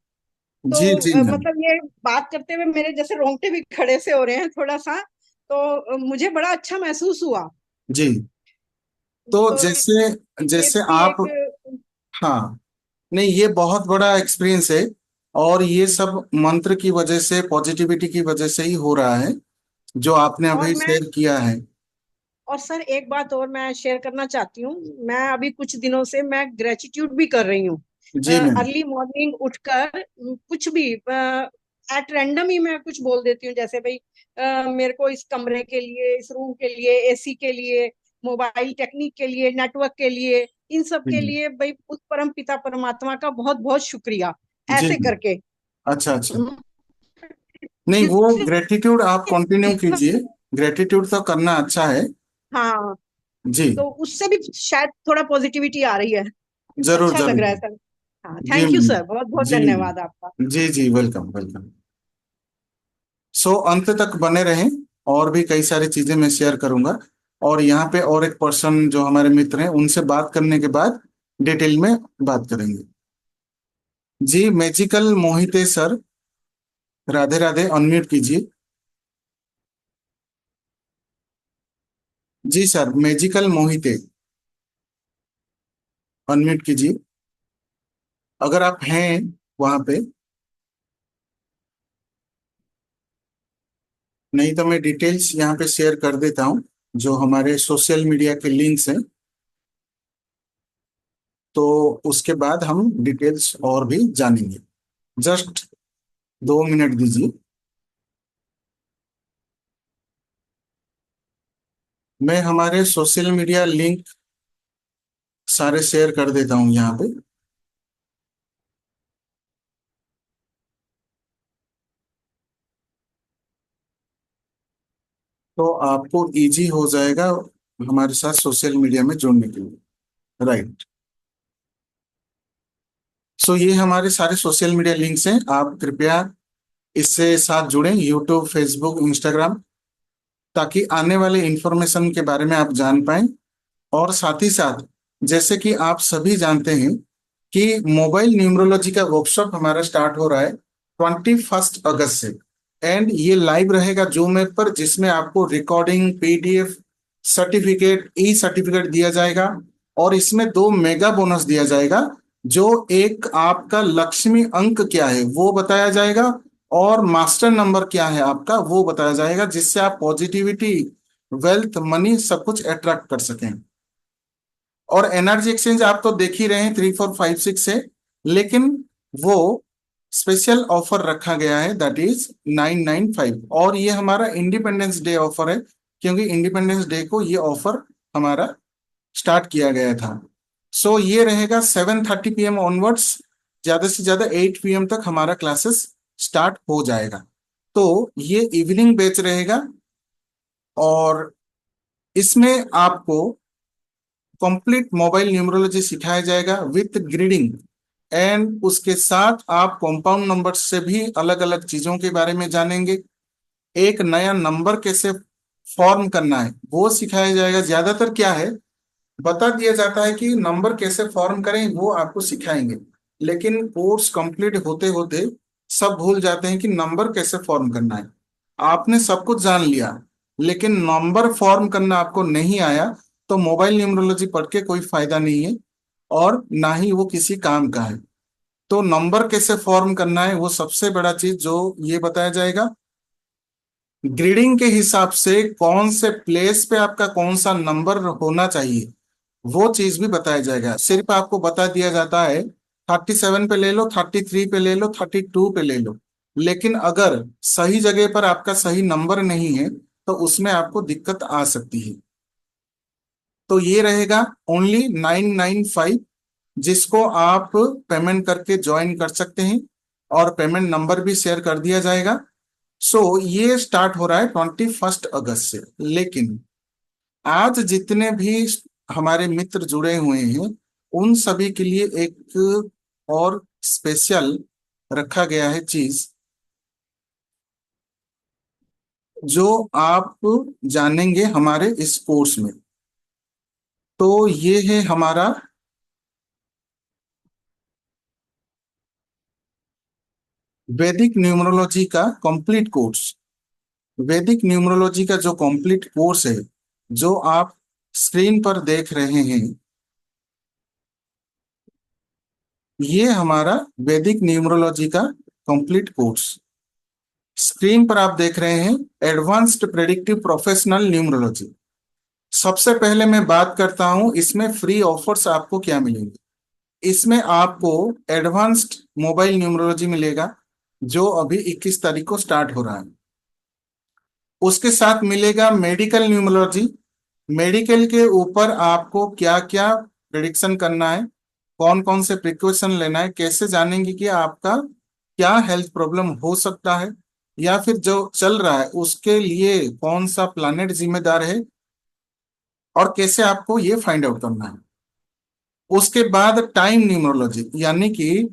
तो जी जी मैम। मतलब ये बात करते हुए मेरे जैसे रोंगटे भी खड़े से हो रहे हैं थोड़ा सा। तो मुझे बड़ा अच्छा महसूस हुआ। जी, तो तो जैसे ये जैसे भी आप, एक। हाँ, नहीं ये बहुत बड़ा एक्सपीरियंस है, और ये सब मंत्र की वजह से, पॉजिटिविटी की वजह से ही हो रहा है, जो आपने और अभी मैं शेयर किया है। और सर एक बात और मैं शेयर करना चाहती हूँ। मैं अभी कुछ दिनों से मैं ग्रेटिट्यूड भी कर रही हूँ। जी मैम। अर्ली मॉर्निंग उठकर कुछ भी एट रैंडम ही मैं कुछ बोल देती हूँ, जैसे भाई मेरे को इस कमरे के लिए, इस रूम के लिए, एसी के लिए, मोबाइल टेक्निक के लिए, नेटवर्क के लिए, इन सब के जी लिए भाई उस परम पिता परमात्मा का बहुत बहुत शुक्रिया, जी ऐसे जी। करके। अच्छा अच्छा, हम्म, नहीं वो जिससे ग्रेटिट्यूड आप कंटिन्यू कीजिए, ग्रेटिट्यूड तो करना अच्छा है। हाँ, जी, तो उससे भी शायद थोड़ा पॉजिटिविटी आ रही है। जरूर अच्छा लग जरूर। रहा है सर। हाँ, जी थैंक यू मैम। सर, बहुत बहुत जी धन्यवाद आपका। जी जी, वेलकम वेलकम। सो अंत तक बने रहें, और भी कई सारी चीजें मैं शेयर करूंगा, और यहाँ पे और एक पर्सन जो हमारे मित्र हैं उनसे बात करने के बाद डिटेल में बात करेंगे। जी, magical Mohite sir, Radhe Radhe, unmute कीजिए। जी सर, मैजिकल मोहिते, अनम्यूट कीजिए अगर आप हैं वहां पे। नहीं तो मैं डिटेल्स यहाँ पे शेयर कर देता हूँ, जो हमारे सोशल मीडिया के लिंक्स हैं, तो उसके बाद हम डिटेल्स और भी जानेंगे। जस्ट 2 मिनट दीजिए, मैं हमारे सोशल मीडिया लिंक सारे शेयर कर देता हूँ यहाँ पे। तो आपको इजी हो जाएगा हमारे साथ सोशल मीडिया में जुड़ने के लिए। राइट। सो ये हमारे सारे सोशल मीडिया लिंक्स हैं, आप कृपया इससे साथ जुड़ें, यूट्यूब, फेसबुक, इंस्टाग्राम, ताकि आने वाले इंफॉर्मेशन के बारे में आप जान पाएं। और साथ ही साथ, जैसे कि आप सभी जानते हैं कि मोबाइल न्यूमरोलॉजी का वर्कशॉप हमारा स्टार्ट हो रहा है 21 अगस्त से, एंड ये लाइव रहेगा जूम ऐप पर, जिसमें आपको रिकॉर्डिंग, पीडीएफ, सर्टिफिकेट, ई सर्टिफिकेट दिया जाएगा, और इसमें 2 मेगा बोनस दिया जाएगा। जो एक आपका लक्ष्मी अंक क्या है वो बताया जाएगा, और मास्टर नंबर क्या है आपका वो बताया जाएगा, जिससे आप पॉजिटिविटी, वेल्थ, मनी सब कुछ अट्रैक्ट कर सकें। और एनर्जी एक्सचेंज आप तो देख ही रहे हैं 3456 से, लेकिन वो स्पेशल ऑफर रखा गया है, दैट इज 995, और ये हमारा इंडिपेंडेंस डे ऑफर है, क्योंकि इंडिपेंडेंस डे को ये ऑफर हमारा स्टार्ट किया गया था। सो ये रहेगा 7:30 PM ऑनवर्ड्स, ज्यादा से ज्यादा 8 PM तक हमारा क्लासेस स्टार्ट हो जाएगा। तो ये इवनिंग बैच रहेगा, और इसमें आपको कंप्लीट मोबाइल न्यूमरोलॉजी सिखाया जाएगा विथ ग्रीडिंग, एंड उसके साथ आप कंपाउंड नंबर से भी अलग अलग चीजों के बारे में जानेंगे। एक नया नंबर कैसे फॉर्म करना है वो सिखाया जाएगा। ज्यादातर क्या है, बता दिया जाता है कि नंबर कैसे फॉर्म करें, वो आपको सिखाएंगे, लेकिन कोर्स कंप्लीट होते होते सब भूल जाते हैं कि नंबर कैसे फॉर्म करना है। आपने सब कुछ जान लिया, लेकिन नंबर फॉर्म करना आपको नहीं आया, तो मोबाइल न्यूमरोलॉजी पढ़ के कोई फायदा नहीं है, और ना ही वो किसी काम का है। तो नंबर कैसे फॉर्म करना है वो सबसे बड़ा चीज जो ये बताया जाएगा। ग्रीडिंग के हिसाब से कौन से प्लेस पे आपका कौन सा नंबर होना चाहिए वो चीज भी बताया जाएगा। सिर्फ आपको बता दिया जाता है 37 पे ले लो, 33 पे ले लो, 32 पे ले लो, लेकिन अगर सही जगह पर आपका सही नंबर नहीं है तो उसमें आपको दिक्कत आ सकती है। तो ये रहेगा ओनली 995, जिसको आप पेमेंट करके ज्वाइन कर सकते हैं, और पेमेंट नंबर भी शेयर कर दिया जाएगा। ये स्टार्ट हो रहा है 21 अगस्त से। लेकिन आज जितने भी हमारे मित्र जुड़े हुए हैं, उन सभी के लिए एक और स्पेशल रखा गया है चीज, जो आप जानेंगे हमारे इस कोर्स में। तो ये है हमारा वैदिक न्यूमरोलॉजी का कंप्लीट कोर्स। वैदिक न्यूमरोलॉजी का जो कंप्लीट कोर्स है, जो आप स्क्रीन पर देख रहे हैं, ये हमारा वैदिक न्यूमरोलॉजी का कंप्लीट कोर्स। स्क्रीन पर आप देख रहे हैं एडवांस्ड प्रेडिक्टिव प्रोफेशनल न्यूमरोलॉजी। सबसे पहले मैं बात करता हूं इसमें फ्री ऑफर्स आपको क्या मिलेंगे। इसमें आपको एडवांस्ड मोबाइल न्यूमरोलॉजी मिलेगा, जो अभी 21 तारीख को स्टार्ट हो रहा है। उसके साथ मिलेगा मेडिकल न्यूमरोलॉजी। मेडिकल के ऊपर आपको क्या क्या प्रिडिक्शन करना है, कौन कौन से प्रिकॉशन लेना है, कैसे जानेंगे कि आपका क्या हेल्थ प्रॉब्लम हो सकता है, या फिर जो चल रहा है उसके लिए कौन सा प्लैनेट जिम्मेदार है, और कैसे आपको ये फाइंड आउट करना है। उसके बाद टाइम न्यूमरोलॉजी, यानी कि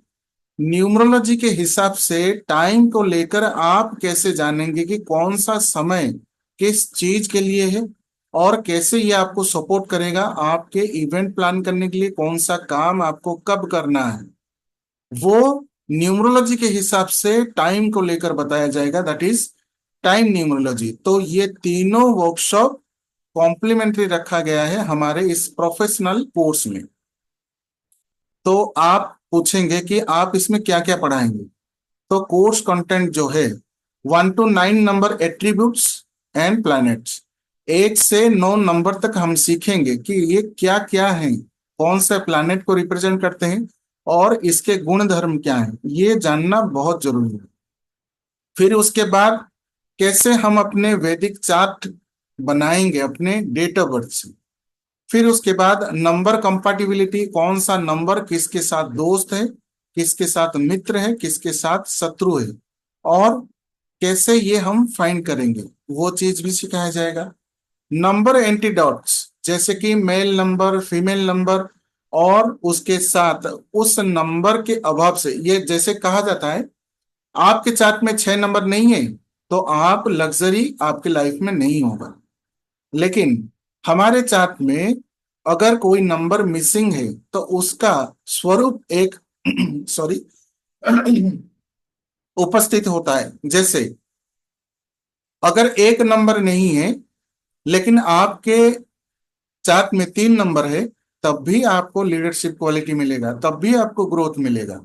न्यूमरोलॉजी के हिसाब से टाइम को लेकर आप कैसे जानेंगे कि कौन सा समय किस चीज के लिए है, और कैसे ये आपको सपोर्ट करेगा आपके इवेंट प्लान करने के लिए, कौन सा काम आपको कब करना है, वो न्यूमरोलॉजी के हिसाब से टाइम को लेकर बताया जाएगा। That is time numerology. तो ये तीनों वर्कशॉप कॉम्प्लीमेंट्री रखा गया है हमारे इस प्रोफेशनल कोर्स में। तो आप पूछेंगे कि आप इसमें क्या क्या पढ़ाएंगे। तो कोर्स कंटेंट जो है 1 to 9 number attributes and planets, 1 से 9 नंबर तक हम सीखेंगे कि ये क्या क्या है, कौन से प्लैनेट को रिप्रेजेंट करते हैं, और इसके गुण धर्म क्या है, ये जानना बहुत जरूरी है। फिर उसके बाद कैसे हम अपने वैदिक चार्ट बनाएंगे अपने डेट ऑफ बर्थ से। फिर उसके बाद नंबर कंपैटिबिलिटी, कौन सा नंबर किसके साथ दोस्त है, किसके साथ मित्र है, किसके साथ शत्रु है, और कैसे ये हम फाइंड करेंगे, वो चीज भी सिखाया जाएगा। नंबर एंटीडॉट्स, जैसे कि मेल नंबर, फीमेल नंबर, और उसके साथ उस नंबर के अभाव से, ये जैसे कहा जाता है आपके चार्ट में 6 नंबर नहीं है तो आप लग्जरी आपके लाइफ में नहीं होगा। लेकिन हमारे चार्ट में अगर कोई नंबर मिसिंग है तो उसका स्वरूप एक सॉरी उपस्थित होता है। जैसे अगर एक नंबर नहीं है लेकिन आपके चार्ट में 3 नंबर है, तब भी आपको लीडरशिप क्वालिटी मिलेगा, तब भी आपको ग्रोथ मिलेगा।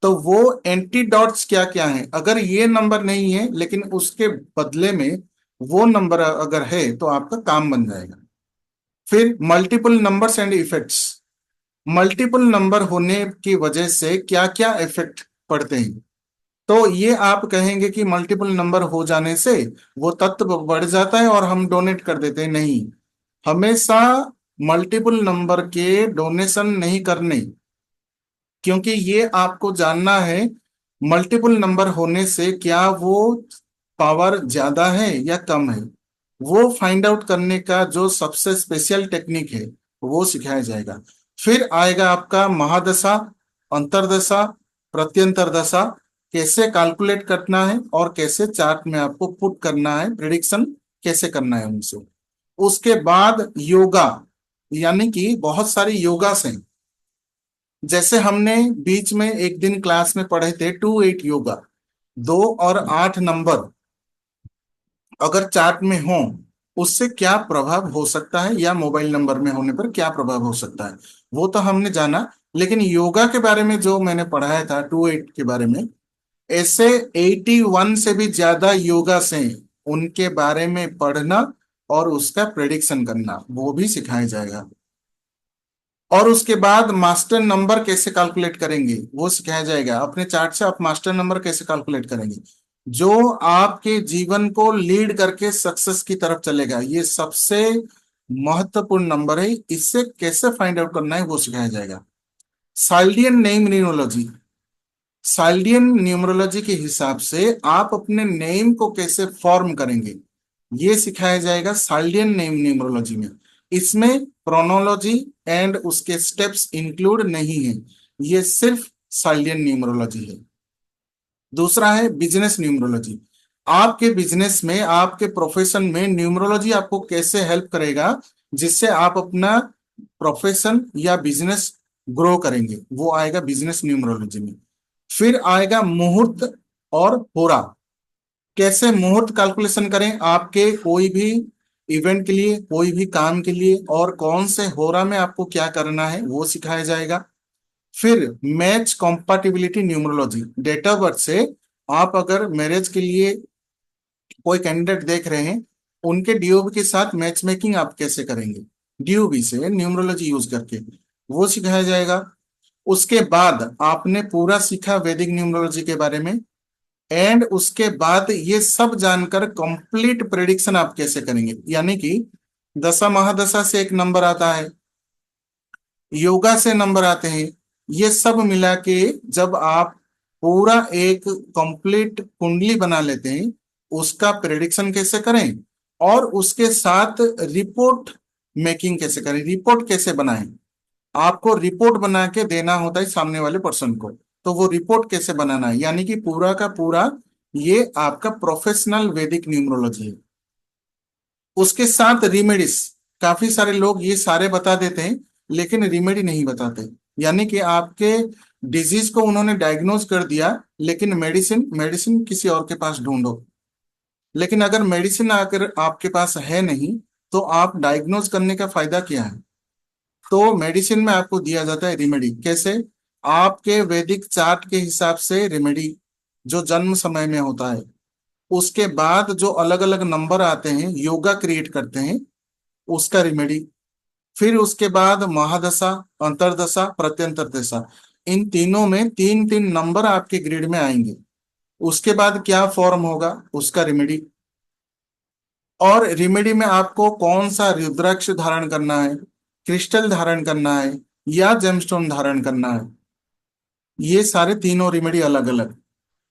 तो वो एंटीडॉट्स क्या क्या है, अगर ये नंबर नहीं है लेकिन उसके बदले में वो नंबर अगर है तो आपका काम बन जाएगा। फिर multiple numbers and effects, multiple number होने की वजह से क्या क्या इफेक्ट पड़ते हैं। तो ये आप कहेंगे कि मल्टीपल नंबर हो जाने से वो तत्व बढ़ जाता है और हम डोनेट कर देते हैं। नहीं, हमेशा मल्टीपल नंबर के डोनेशन नहीं करने, क्योंकि ये आपको जानना है मल्टीपल नंबर होने से क्या वो पावर ज्यादा है या कम है। वो फाइंड आउट करने का जो सबसे स्पेशल टेक्निक है वो सिखाया जाएगा। फिर आएगा आपका महादशा, अंतरदशा, प्रत्यंतर दशा, कैसे कैलकुलेट करना है और कैसे चार्ट में आपको पुट करना है, प्रिडिक्शन कैसे करना है उनसे। उसके बाद योगा, यानी कि बहुत सारी योगास हैं। जैसे हमने बीच में एक दिन क्लास में पढ़े थे 2-8 योगा, 2 और 8 नंबर अगर चार्ट में हो उससे क्या प्रभाव हो सकता है, या मोबाइल नंबर में होने पर क्या प्रभाव हो सकता है, वो तो हमने जाना। लेकिन योगा के बारे में जो मैंने पढ़ाया था 2-8 के बारे में, ऐसे 81 से भी ज्यादा योगा से उनके बारे में पढ़ना और उसका प्रेडिक्शन करना, वो भी सिखाया जाएगा। और उसके बाद मास्टर नंबर कैसे कैलकुलेट करेंगे वो सिखाया जाएगा। अपने चार्ट से आप मास्टर नंबर कैसे कैलकुलेट करेंगे, जो आपके जीवन को लीड करके सक्सेस की तरफ चलेगा। ये सबसे महत्वपूर्ण नंबर है, इससे कैसे फाइंड आउट करना है वो सिखाया जाएगा। साल्डियन नेम न्यूमरोलॉजी, साल्डियन न्यूमरोलॉजी के हिसाब से आप अपने नेम को कैसे फॉर्म करेंगे ये सिखाया जाएगा साल्डियन नेम न्यूमरोलॉजी में। इसमें प्रोनोलॉजी एंड उसके स्टेप्स इंक्लूड नहीं है, ये सिर्फ साल्डियन न्यूमरोलॉजी है। दूसरा है बिजनेस न्यूमरोलॉजी। आपके बिजनेस में, आपके प्रोफेशन में न्यूमरोलॉजी आपको कैसे हेल्प करेगा जिससे आप अपना प्रोफेशन या बिजनेस ग्रो करेंगे, वो आएगा बिजनेस न्यूमरोलॉजी में। फिर आएगा मुहूर्त और होरा, कैसे मुहूर्त कैलकुलेशन करें आपके कोई भी इवेंट के लिए, कोई भी काम के लिए, और कौन से होरा में आपको क्या करना है वो सिखाया जाएगा। फिर match compatibility numerology, date of birth से आप अगर मैरिज के लिए कोई कैंडिडेट देख रहे हैं, उनके डीओबी के साथ मैच मेकिंग आप कैसे करेंगे डीओबी से न्यूमरोलॉजी यूज करके, वो सिखाया जाएगा। उसके बाद आपने पूरा सीखा वैदिक न्यूमरोलॉजी के बारे में, एंड उसके बाद ये सब जानकर कंप्लीट प्रेडिक्शन आप कैसे करेंगे, यानी कि दशा महादशा से एक नंबर आता है, योगा से नंबर आते हैं, ये सब मिला के जब आप पूरा एक कंप्लीट कुंडली बना लेते हैं, उसका प्रेडिक्शन कैसे करें और उसके साथ रिपोर्ट मेकिंग कैसे करें, रिपोर्ट कैसे बनाएं। आपको रिपोर्ट बना के देना होता है सामने वाले पर्सन को, तो वो रिपोर्ट कैसे बनाना है, यानी कि पूरा का पूरा ये आपका प्रोफेशनल वैदिक न्यूमरोलॉजी है। उसके साथ रिमेडीज, काफी सारे लोग ये सारे बता देते हैं लेकिन रिमेडी नहीं बताते, यानी कि आपके डिजीज को उन्होंने डायग्नोज कर दिया लेकिन मेडिसिन मेडिसिन किसी और के पास ढूंढो। लेकिन अगर मेडिसिन अगर आपके पास है नहीं तो आप डायग्नोज करने का फायदा क्या है। तो मेडिसिन में आपको दिया जाता है रेमेडी, कैसे आपके वैदिक चार्ट के हिसाब से रेमेडी जो जन्म समय में होता है, उसके बाद जो अलग अलग नंबर आते हैं योगा क्रिएट करते हैं उसका रेमेडी, फिर उसके बाद महादशा, अंतरदशा, प्रत्यंतर दशा, इन तीनों में तीन तीन नंबर आपके ग्रिड में आएंगे, उसके बाद क्या फॉर्म होगा उसका रेमेडी। और रेमेडी में आपको कौन सा रुद्राक्ष धारण करना है, क्रिस्टल धारण करना है या जेमस्टोन धारण करना है, ये सारे तीनों रेमेडी अलग अलग।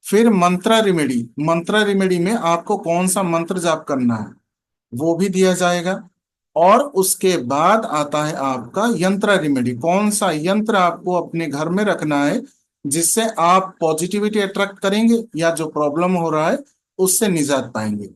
फिर मंत्रा रेमेडी, मंत्रा रेमेडी में आपको कौन सा मंत्र जाप करना है वो भी दिया जाएगा। और उसके बाद आता है आपका यंत्र रेमेडी, कौन सा यंत्र आपको अपने घर में रखना है जिससे आप पॉजिटिविटी अट्रैक्ट करेंगे या जो प्रॉब्लम हो रहा है उससे निजात पाएंगे।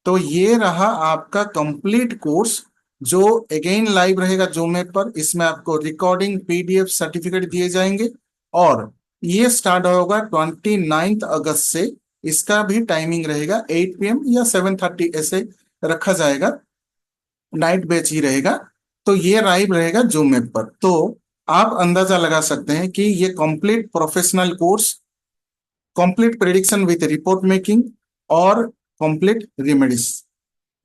तो ये रहा आपका कंप्लीट कोर्स जो अगेन लाइव रहेगा जूम ऐप पर। इसमें आपको रिकॉर्डिंग, पीडीएफ, सर्टिफिकेट दिए जाएंगे और ये स्टार्ट होगा 29 अगस्त से। इसका भी टाइमिंग रहेगा 8 PM या 7:30 ऐसे रखा जाएगा, नाइट बैच ही रहेगा। तो ये लाइव रहेगा जूम ऐप पर। तो आप अंदाजा लगा सकते हैं कि ये complete professional course, complete prediction with report making और complete remedies,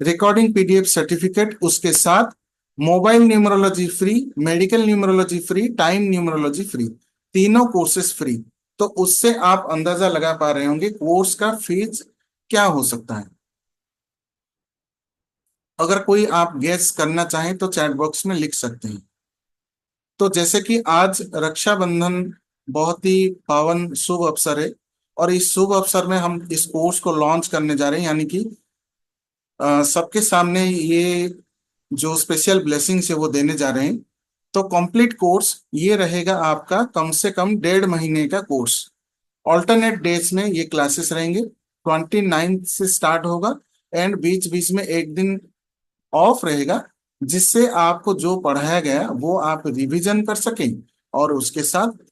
recording, PDF, certificate, उसके साथ mobile numerology free, medical numerology free, time numerology free, तीनों कोर्सेज फ्री। तो उससे आप अंदाजा लगा पा रहे होंगे कोर्स का फीस क्या हो सकता है। अगर कोई आप गेस करना चाहें तो चैट बॉक्स में लिख सकते हैं। तो जैसे कि आज रक्षाबंधन बहुत ही पावन शुभ अवसर है और इस शुभ अवसर में हम इस कोर्स को लॉन्च करने जा रहे हैं, यानी कि सबके सामने ये जो स्पेशल ब्लेसिंग्स है वो देने जा रहे हैं। तो कंप्लीट कोर्स ये रहेगा आपका कम से कम 1.5 महीने का कोर्स। ऑल्टरनेट डेज में ये क्लासेस रहेंगे, 29 से स्टार्ट होगा एंड बीच बीच में एक दिन ऑफ रहेगा, जिससे आपको जो पढ़ाया गया वो आप रिवीजन कर सकें और उसके साथ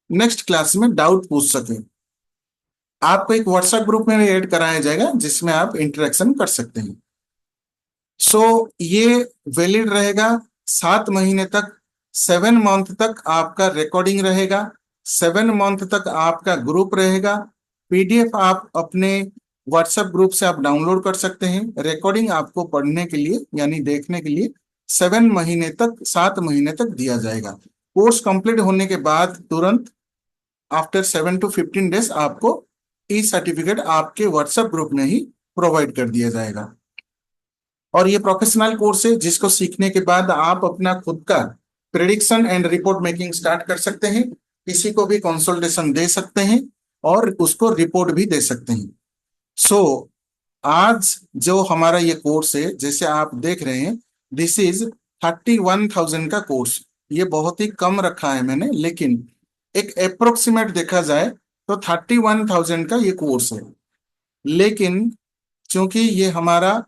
नेक्स्ट क्लास में डाउट पूछ सकें। आपको एक व्हाट्सएप ग्रुप में ऐड कराया जाएगा जिसमें आप इंटरेक्शन कर सकते हैं। सो ये वैलिड रहेगा 7 महीने तक, 7 मंथ तक आपका रिकॉर्डिंग रहेगा, 7 मंथ तक आपका ग्रुप रहेगा। पीडीएफ आप अपने व्हाट्सएप ग्रुप से आप डाउनलोड कर सकते हैं। रिकॉर्डिंग आपको पढ़ने के लिए यानी देखने के लिए 7 महीने तक, 7 महीने तक दिया जाएगा। कोर्स कंप्लीट होने के बाद तुरंत आफ्टर 7 to 15 डेज आपको ई सर्टिफिकेट आपके व्हाट्सएप ग्रुप में ही प्रोवाइड कर दिया जाएगा। और ये प्रोफेशनल कोर्स है जिसको सीखने के बाद आप अपना खुद का prediction and report making start कर सकते हैं, किसी को भी कंसल्टेशन दे सकते हैं और उसको रिपोर्ट भी दे सकते हैं। सो आज जो हमारा ये कोर्स है, जैसे आप देख रहे हैं, दिस इज 31,000 का कोर्स। ये बहुत ही कम रखा है मैंने, लेकिन एक अप्रोक्सीमेट देखा जाए तो 31,000 का ये कोर्स है। लेकिन क्योंकि ये हमारा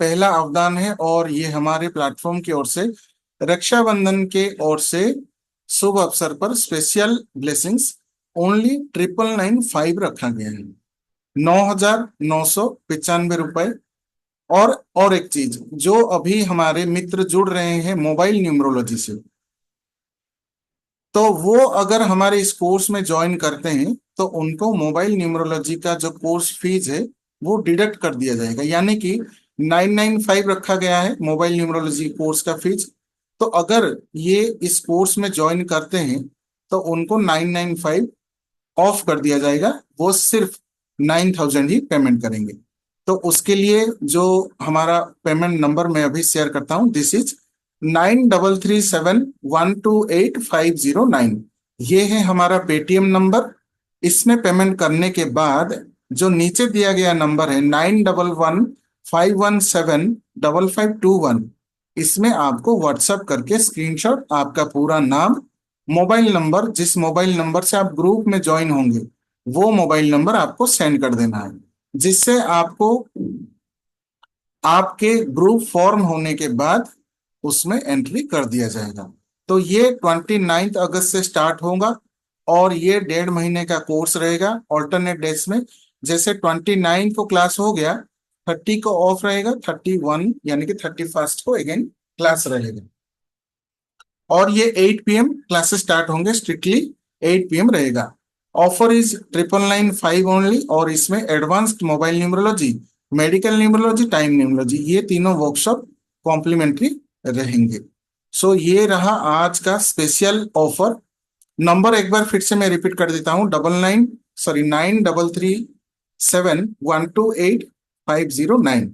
पहला अवदान है और ये हमारे प्लेटफॉर्म की ओर से रक्षाबंधन के ओर से शुभ अवसर पर स्पेशल ब्लेसिंग्स ओनली 9,995 रखा गया है, 9,995 रुपए। और एक चीज, जो अभी हमारे मित्र जुड़ रहे हैं मोबाइल न्यूमरोलॉजी से, तो वो अगर हमारे इस कोर्स में ज्वाइन करते हैं तो उनको मोबाइल न्यूमरोलॉजी का जो कोर्स फीस है वो डिडक्ट कर दिया जाएगा। यानी कि 995 रखा गया है मोबाइल न्यूमरोलॉजी कोर्स का फीस, तो अगर ये इस कोर्स में ज्वाइन करते हैं तो उनको 995 ऑफ कर दिया जाएगा, वो सिर्फ 9,000 ही पेमेंट करेंगे। तो उसके लिए जो हमारा पेमेंट नंबर मैं अभी शेयर करता हूं, दिस इज 9337128509। ये है हमारा पेटीएम नंबर। इसमें पेमेंट करने के बाद जो नीचे दिया गया नंबर है 9115175521, इसमें आपको व्हाट्सएप करके स्क्रीनशॉट आपका पूरा नाम, मोबाइल नंबर, जिस मोबाइल नंबर से आप ग्रुप में ज्वाइन होंगे वो मोबाइल नंबर आपको सेंड कर देना है, जिससे आपको आपके ग्रुप फॉर्म होने के बाद उसमें एंट्री कर दिया जाएगा। तो ये 29 अगस्त से स्टार्ट होगा और ये 1.5 महीने का कोर्स रहेगा ऑल्टरनेट डेज में। जैसे 29 को क्लास हो गया, 30 को ऑफ रहेगा, 31 यानी कि 31 को अगेन क्लास रहेगा। और ये 8 PM क्लासेस स्टार्ट होंगे, स्ट्रिक्टली 8 PM रहेगा। ऑफर इज 9,995 ओनली, और इसमें advanced mobile numerology, medical numerology, time numerology, ये तीनों वर्कशॉप कॉम्प्लीमेंट्री रहेंगे। सो ये रहा आज का स्पेशल ऑफर। नंबर एक बार फिर से मैं रिपीट कर देता हूँ, 9337128509,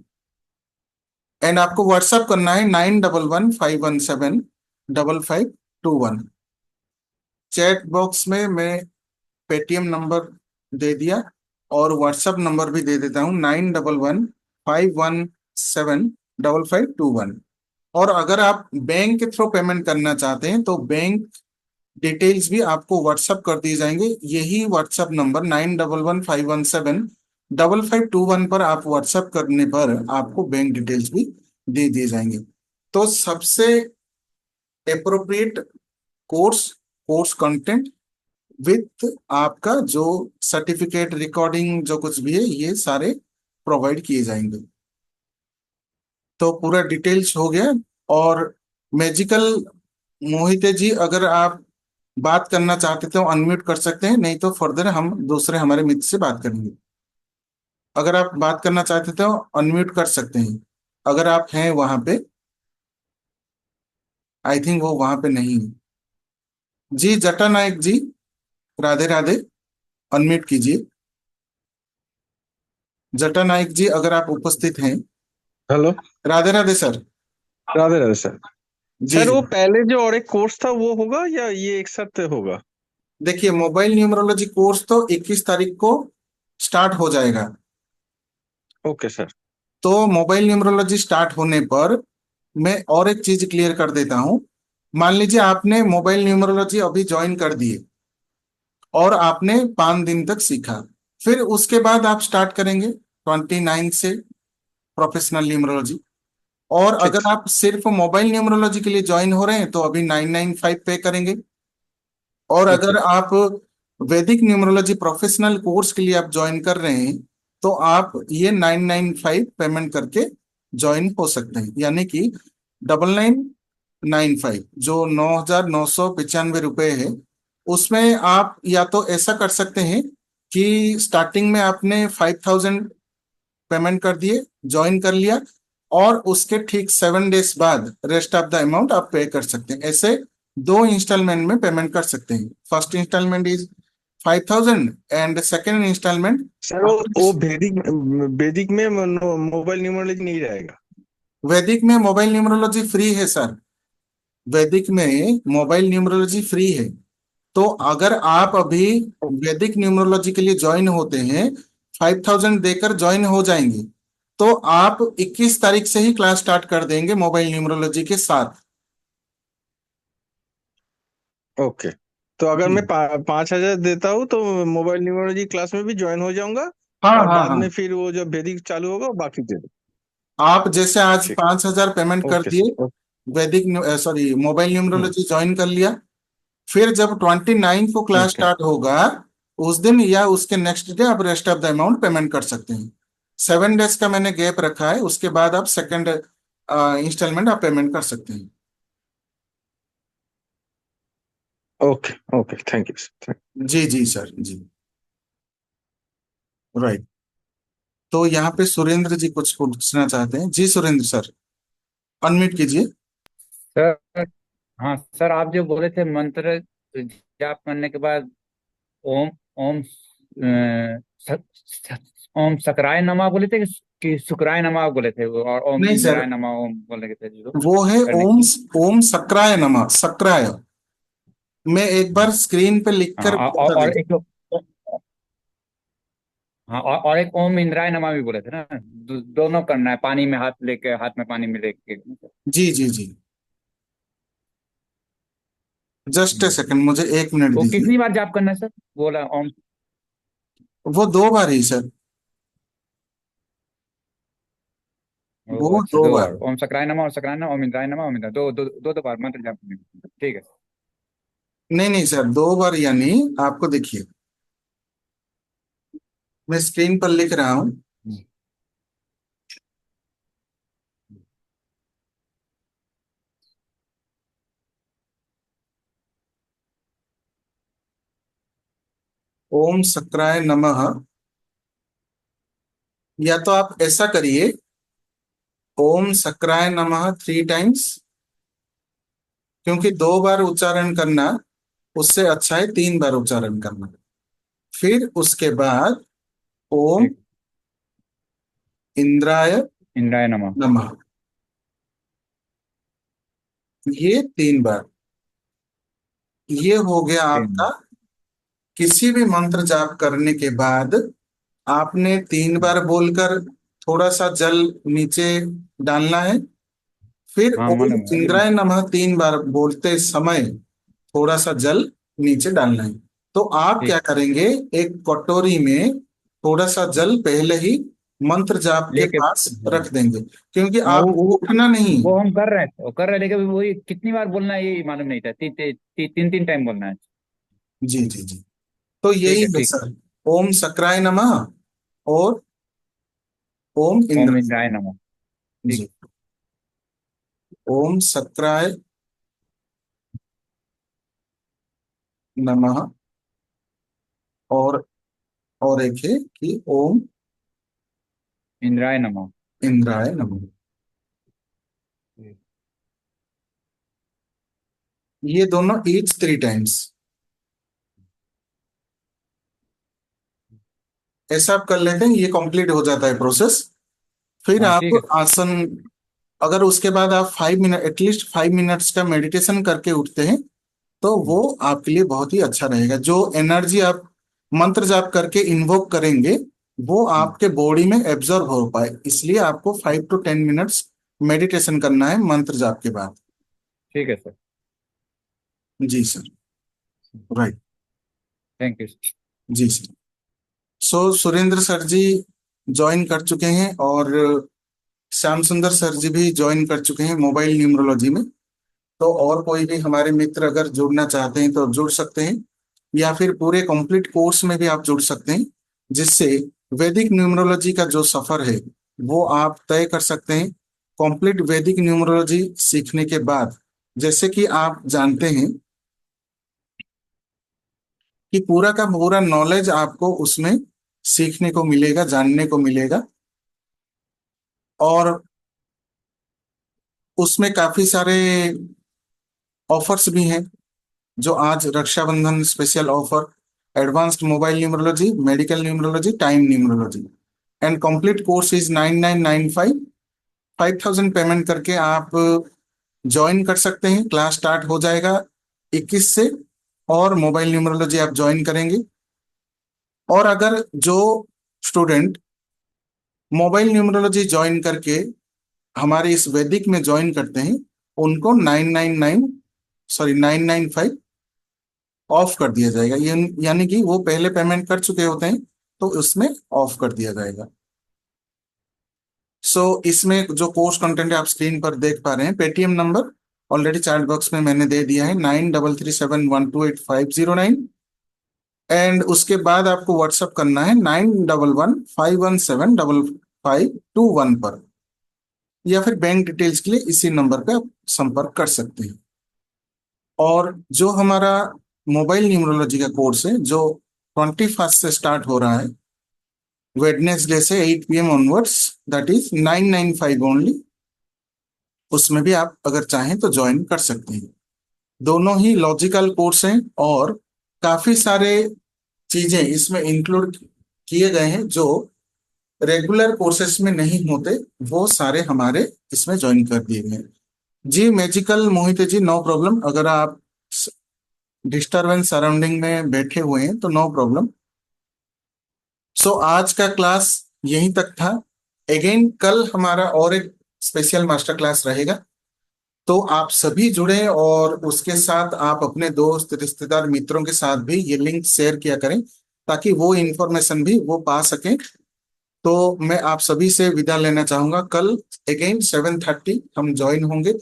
एंड आपको व्हाट्सएप करना है 9115175521। चैट बॉक्स में मैं पेटीएम नंबर दे दिया और व्हाट्सएप नंबर भी दे देता हूँ 9115175521। और अगर आप बैंक के थ्रू पेमेंट करना चाहते हैं तो बैंक डिटेल्स भी आपको व्हाट्सएप कर दिए जाएंगे। यही व्हाट्सएप नंबर 9115175521 पर आप व्हाट्सएप करने पर आपको बैंक डिटेल्स भी दे दिए जाएंगे। तो सबसे अप्रोप्रिएट कोर्स कंटेंट विथ आपका जो सर्टिफिकेट, रिकॉर्डिंग, जो कुछ भी है, ये सारे प्रोवाइड किए जाएंगे। तो पूरा डिटेल्स हो गया। और मैजिकल मोहिते जी, अगर आप बात करना चाहते तो अनम्यूट कर सकते हैं, नहीं तो फर्दर हम दूसरे हमारे मित्र से बात करेंगे। अगर आप बात करना चाहते तो अनम्यूट कर सकते हैं, अगर आप हैं वहां पे। आई थिंक वो वहां पे नहीं है। जी जटा नायक जी, राधे राधे, अनम्यूट कीजिए। जटा नायक जी, अगर आप उपस्थित हैं। Hello. Radhe Radhe sir. Radhe Radhe sir. जी सर जी। वो पहले जो और एक कोर्स था वो होगा या ये एक साथ होगा? देखिए, मोबाइल न्यूमरोलॉजी कोर्स तो 21 तारीख को स्टार्ट हो जाएगा। Okay sir. तो मोबाइल न्यूमरोलॉजी स्टार्ट होने पर मैं और एक चीज क्लियर कर देता हूं। मान लीजिए आपने मोबाइल न्यूमरोलॉजी अभी ज्वाइन कर दिए और आपने 5 दिन तक सीखा, फिर उसके बाद आप स्टार्ट करेंगे 29 से प्रोफेशनल न्यूमरोलॉजी। और ठीक। अगर आप सिर्फ मोबाइल न्यूमरोलॉजी के लिए ज्वाइन हो रहे हैं तो अभी 995 पे करेंगे। और अगर ओके। आप वैदिक न्यूमरोलॉजी प्रोफेशनल कोर्स के लिए आप ज्वाइन कर रहे हैं तो आप ये 995 पेमेंट करके ज्वाइन हो सकते हैं। यानी कि 9,995 जो 9,995 रुपए है, उसमें आप या तो ऐसा कर सकते हैं कि स्टार्टिंग में आपने 5,000 पेमेंट कर दिए, ज्वाइन कर लिया, और उसके ठीक 7 डेज बाद रेस्ट ऑफ द अमाउंट आप पे कर सकते हैं। ऐसे 2 इंस्टॉलमेंट में पेमेंट कर सकते हैं। First installment is 5,000 and second installment. Sir वो वैदिक वैदिक में मोबाइल न्यूमरोलॉजी नहीं रहेगा? वैदिक में मोबाइल न्यूमरोलॉजी फ्री है सर। वैदिक में मोबाइल न्यूमरोलॉजी फ्री है। तो अगर आप अभी वैदिक न्यूमरोलॉजी के लिए ज्वाइन होते हैं, 5000 देकर ज्वाइन हो जाएंगे, तो आप 21 तारीख से ही क्लास स्टार्ट कर देंगे मोबाइल न्यूमरोलॉजी के साथ। ओके। तो अगर जी। मैं 5,000 देता हूँ तो मोबाइल न्यूमरोलॉजी क्लास में भी ज्वाइन हो जाऊंगा, हाँ और हाँ बाद हाँ। में फिर वो जब वैदिक चालू होगा वो बाकी दे दो। आप जैसे आज ठीक। 5000 पेमेंट कर ओके दिए, सर। वैदिक सॉरी मोबाइल हम्म। न्यूमरोलॉजी ज्वाइन कर लिया, फिर जब 29 को क्लास ओके। स्टार्ट होगा, उस दिन या उसके नेक्स्ट डे आप rest of the amount payment कर सकते हैं। 7 डेज का मैंने गैप रखा है, उसके बाद आप सेकंड इंस्टॉलमेंट आप पेमेंट कर सकते हैं। Okay. Okay, thank you sir. जी जी सर जी। राइट। तो यहाँ पे सुरेंद्र जी कुछ पूछना चाहते हैं। जी सुरेंद्र सर, अनम्यूट कीजिए। सर, हाँ सर, आप जो बोले थे मंत्र जाप करने के बाद ओम ओम ओम सकराय नमः बोले थे कि शुक्राय नमः बोले थे वो, और ओम नहीं सर, इंद्राय नमः ओम बोले थे जो वो है करने ओम, के। ओम सक्राय नमः, सक्राय। मैं एक बार स्क्रीन पे लिखकर हाँ, बता और देता। एक, हाँ, और एक ओम इंद्राय नमः भी बोले थे ना, दोनों करना है, पानी में हाथ लेके, हाथ में पानी में लेके। जी जी जी। जस्ट ए सेकंड, मुझे 1 मिनट वो दीजिए। कितनी बार जाप करना है सर, बोला ओम? वो 2 बार ही सर, ओ वो अच्छा, दो दो बार बार ओम सकराय नमः और सकराय नमः, ओम इंद्राय नमः, ओम इंद्राय, दो बार मंत्र जाप करने का। ठीक है। नहीं नहीं सर, 2 बार यानी आपको देखिए, मैं स्क्रीन पर लिख रहा हूं। ओम सक्राय नमः, या तो आप ऐसा करिए, ओम सक्राय नमः 3 टाइम्स, क्योंकि 2 बार उच्चारण करना उससे अच्छा है 3 बार उच्चारण करना। फिर उसके बाद ओम ठीक। इंद्राय इंद्राय नमः। नमः, ये 3 बार। ये हो गया तीन। आपका। किसी भी मंत्र जाप करने के बाद आपने 3 बार बोलकर थोड़ा सा जल नीचे डालना है। फिर हाँ, ओम मालूम है। इंद्राय नमः 3 बार बोलते समय थोड़ा सा जल नीचे डालना है। तो आप क्या ठीक। करेंगे, एक कटोरी में थोड़ा सा जल पहले ही मंत्र जाप के लेके, पास हाँ। रख देंगे, क्योंकि हाँ, आपको उठना नहीं। वो हम कर रहे थे, वो कर रहे थे, लेकिन वही कितनी बार बोलना है ये मालूम नहीं था। तीन तीन टाइम बोलना है। जी जी जी। तो ठीक यही है, है ठीक। सर, ओम सक्राय नमः और ओम ओम इंद्राय। इंद्राय नमः। ठीक। जी। ओम सक्राय नमः, और एक है कि ओम इंद्राय नमः। इंद्राय नमः। ये दोनों ईच 3 टाइम्स, ऐसा आप कर लेते हैं, ये कंप्लीट हो जाता है प्रोसेस। फिर हाँ, आप ठीक है। आसन, अगर उसके बाद आप 5 मिनट, एटलीस्ट 5 मिनट्स का मेडिटेशन करके उठते हैं, तो वो आपके लिए बहुत ही अच्छा रहेगा। जो एनर्जी आप मंत्र जाप करके इन्वोक करेंगे, वो आपके बॉडी में एब्जॉर्ब हो पाए, इसलिए आपको 5 to 10 मिनट्स मेडिटेशन करना है मंत्र जाप के बाद। ठीक है सर। जी सर। राइट। Thank you. जी sir. So Surendra sir ji join कर चुके हैं, और श्याम सुंदर सर जी भी ज्वाइन कर चुके हैं मोबाइल न्यूमरोलॉजी में। तो और कोई भी हमारे मित्र अगर जुड़ना चाहते हैं तो जुड़ सकते हैं, या फिर पूरे कंप्लीट कोर्स में भी आप जुड़ सकते हैं, जिससे वैदिक न्यूमरोलॉजी का जो सफर है वो आप तय कर सकते हैं। कंप्लीट वैदिक न्यूमरोलॉजी सीखने के बाद, जैसे कि आप जानते हैं कि पूरा का पूरा नॉलेज आपको उसमें सीखने को मिलेगा, जानने को मिलेगा। और उसमें काफी सारे ऑफर्स भी हैं, जो आज Rakshabandhan special offer, advanced mobile numerology, medical numerology, time numerology, and complete course is 9995। 5000 payment करके आप ज्वाइन कर सकते हैं। क्लास स्टार्ट हो जाएगा 21 से, और मोबाइल न्यूमरोलॉजी आप ज्वाइन करेंगे। और अगर जो स्टूडेंट मोबाइल न्यूमरोलॉजी ज्वाइन करके हमारे इस वैदिक में ज्वाइन करते हैं, उनको 995 ऑफ कर दिया जाएगा। यानी कि वो पहले पेमेंट कर चुके होते हैं, तो उसमें ऑफ कर दिया जाएगा। इसमें जो कोर्स कंटेंट आप स्क्रीन पर देख पा रहे हैं, Paytm number already chat box में मैंने दे दिया है, 9337128509। एंड उसके बाद आपको व्हाट्सअप करना है 9115175521 पर, या फिर बैंक डिटेल्स के लिए इसी नंबर पे आप संपर्क कर सकते हैं। और जो हमारा मोबाइल न्यूमरोलॉजी का कोर्स है, जो 21 से स्टार्ट हो रहा है, वेडनेसडे से 8 PM onwards, that is 995 only, उसमें भी आप अगर चाहें तो ज्वाइन कर सकते हैं। दोनों ही लॉजिकल कोर्स हैं और काफी सारे चीजें इसमें इंक्लूड किए गए हैं जो रेगुलर कोर्सेज में नहीं होते, वो सारे हमारे इसमें ज्वाइन कर दिए गए हैं। जी magical Mohit ji, no problem. अगर आप डिस्टरबेंस सराउंडिंग में बैठे हुए हैं तो नो प्रॉब्लम। आज का क्लास यहीं तक था। अगेन कल हमारा और एक स्पेशल मास्टर क्लास रहेगा, तो आप सभी जुड़े और उसके साथ आप अपने दोस्त रिश्तेदार मित्रों के साथ भी ये लिंक शेयर किया करें, ताकि वो इंफॉर्मेशन भी वो पा सकें। तो मैं आप सभी से विदा लेना चाहूंगा। कल अगेन 7:30 हम ज्वाइन होंगे।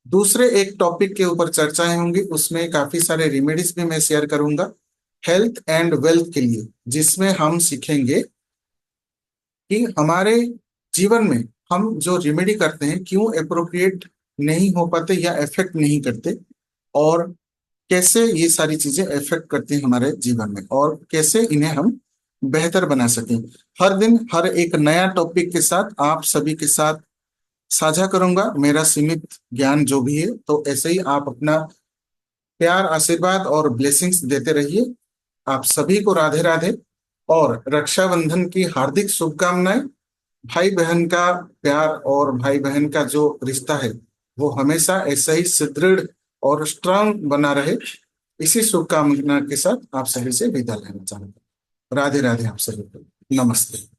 दूसरे एक टॉपिक के ऊपर चर्चाएं होंगी, उसमें काफी सारे रेमेडीज भी मैं शेयर करूंगा हेल्थ एंड वेल्थ के लिए, जिसमें हम सीखेंगे कि हमारे जीवन में हम जो रेमेडी करते हैं क्यों अप्रोप्रिएट नहीं हो पाते या इफेक्ट नहीं करते, और कैसे ये सारी चीजें इफेक्ट करती हैं हमारे जीवन में, और कैसे इन्हें हम बेहतर बना सकें। हर दिन हर एक नया टॉपिक के साथ आप सभी के साथ साझा करूंगा मेरा सीमित ज्ञान जो भी है। तो ऐसे ही आप अपना प्यार, आशीर्वाद और ब्लेसिंग्स देते रहिए। आप सभी को राधे राधे और रक्षाबंधन की हार्दिक शुभकामनाएं। भाई बहन का प्यार और भाई बहन का जो रिश्ता है वो हमेशा ऐसा ही सुदृढ़ और स्ट्रांग बना रहे, इसी शुभकामना के साथ आप सभी से विदा लेना चाहूंगा। राधे राधे आप सभी को। नमस्ते।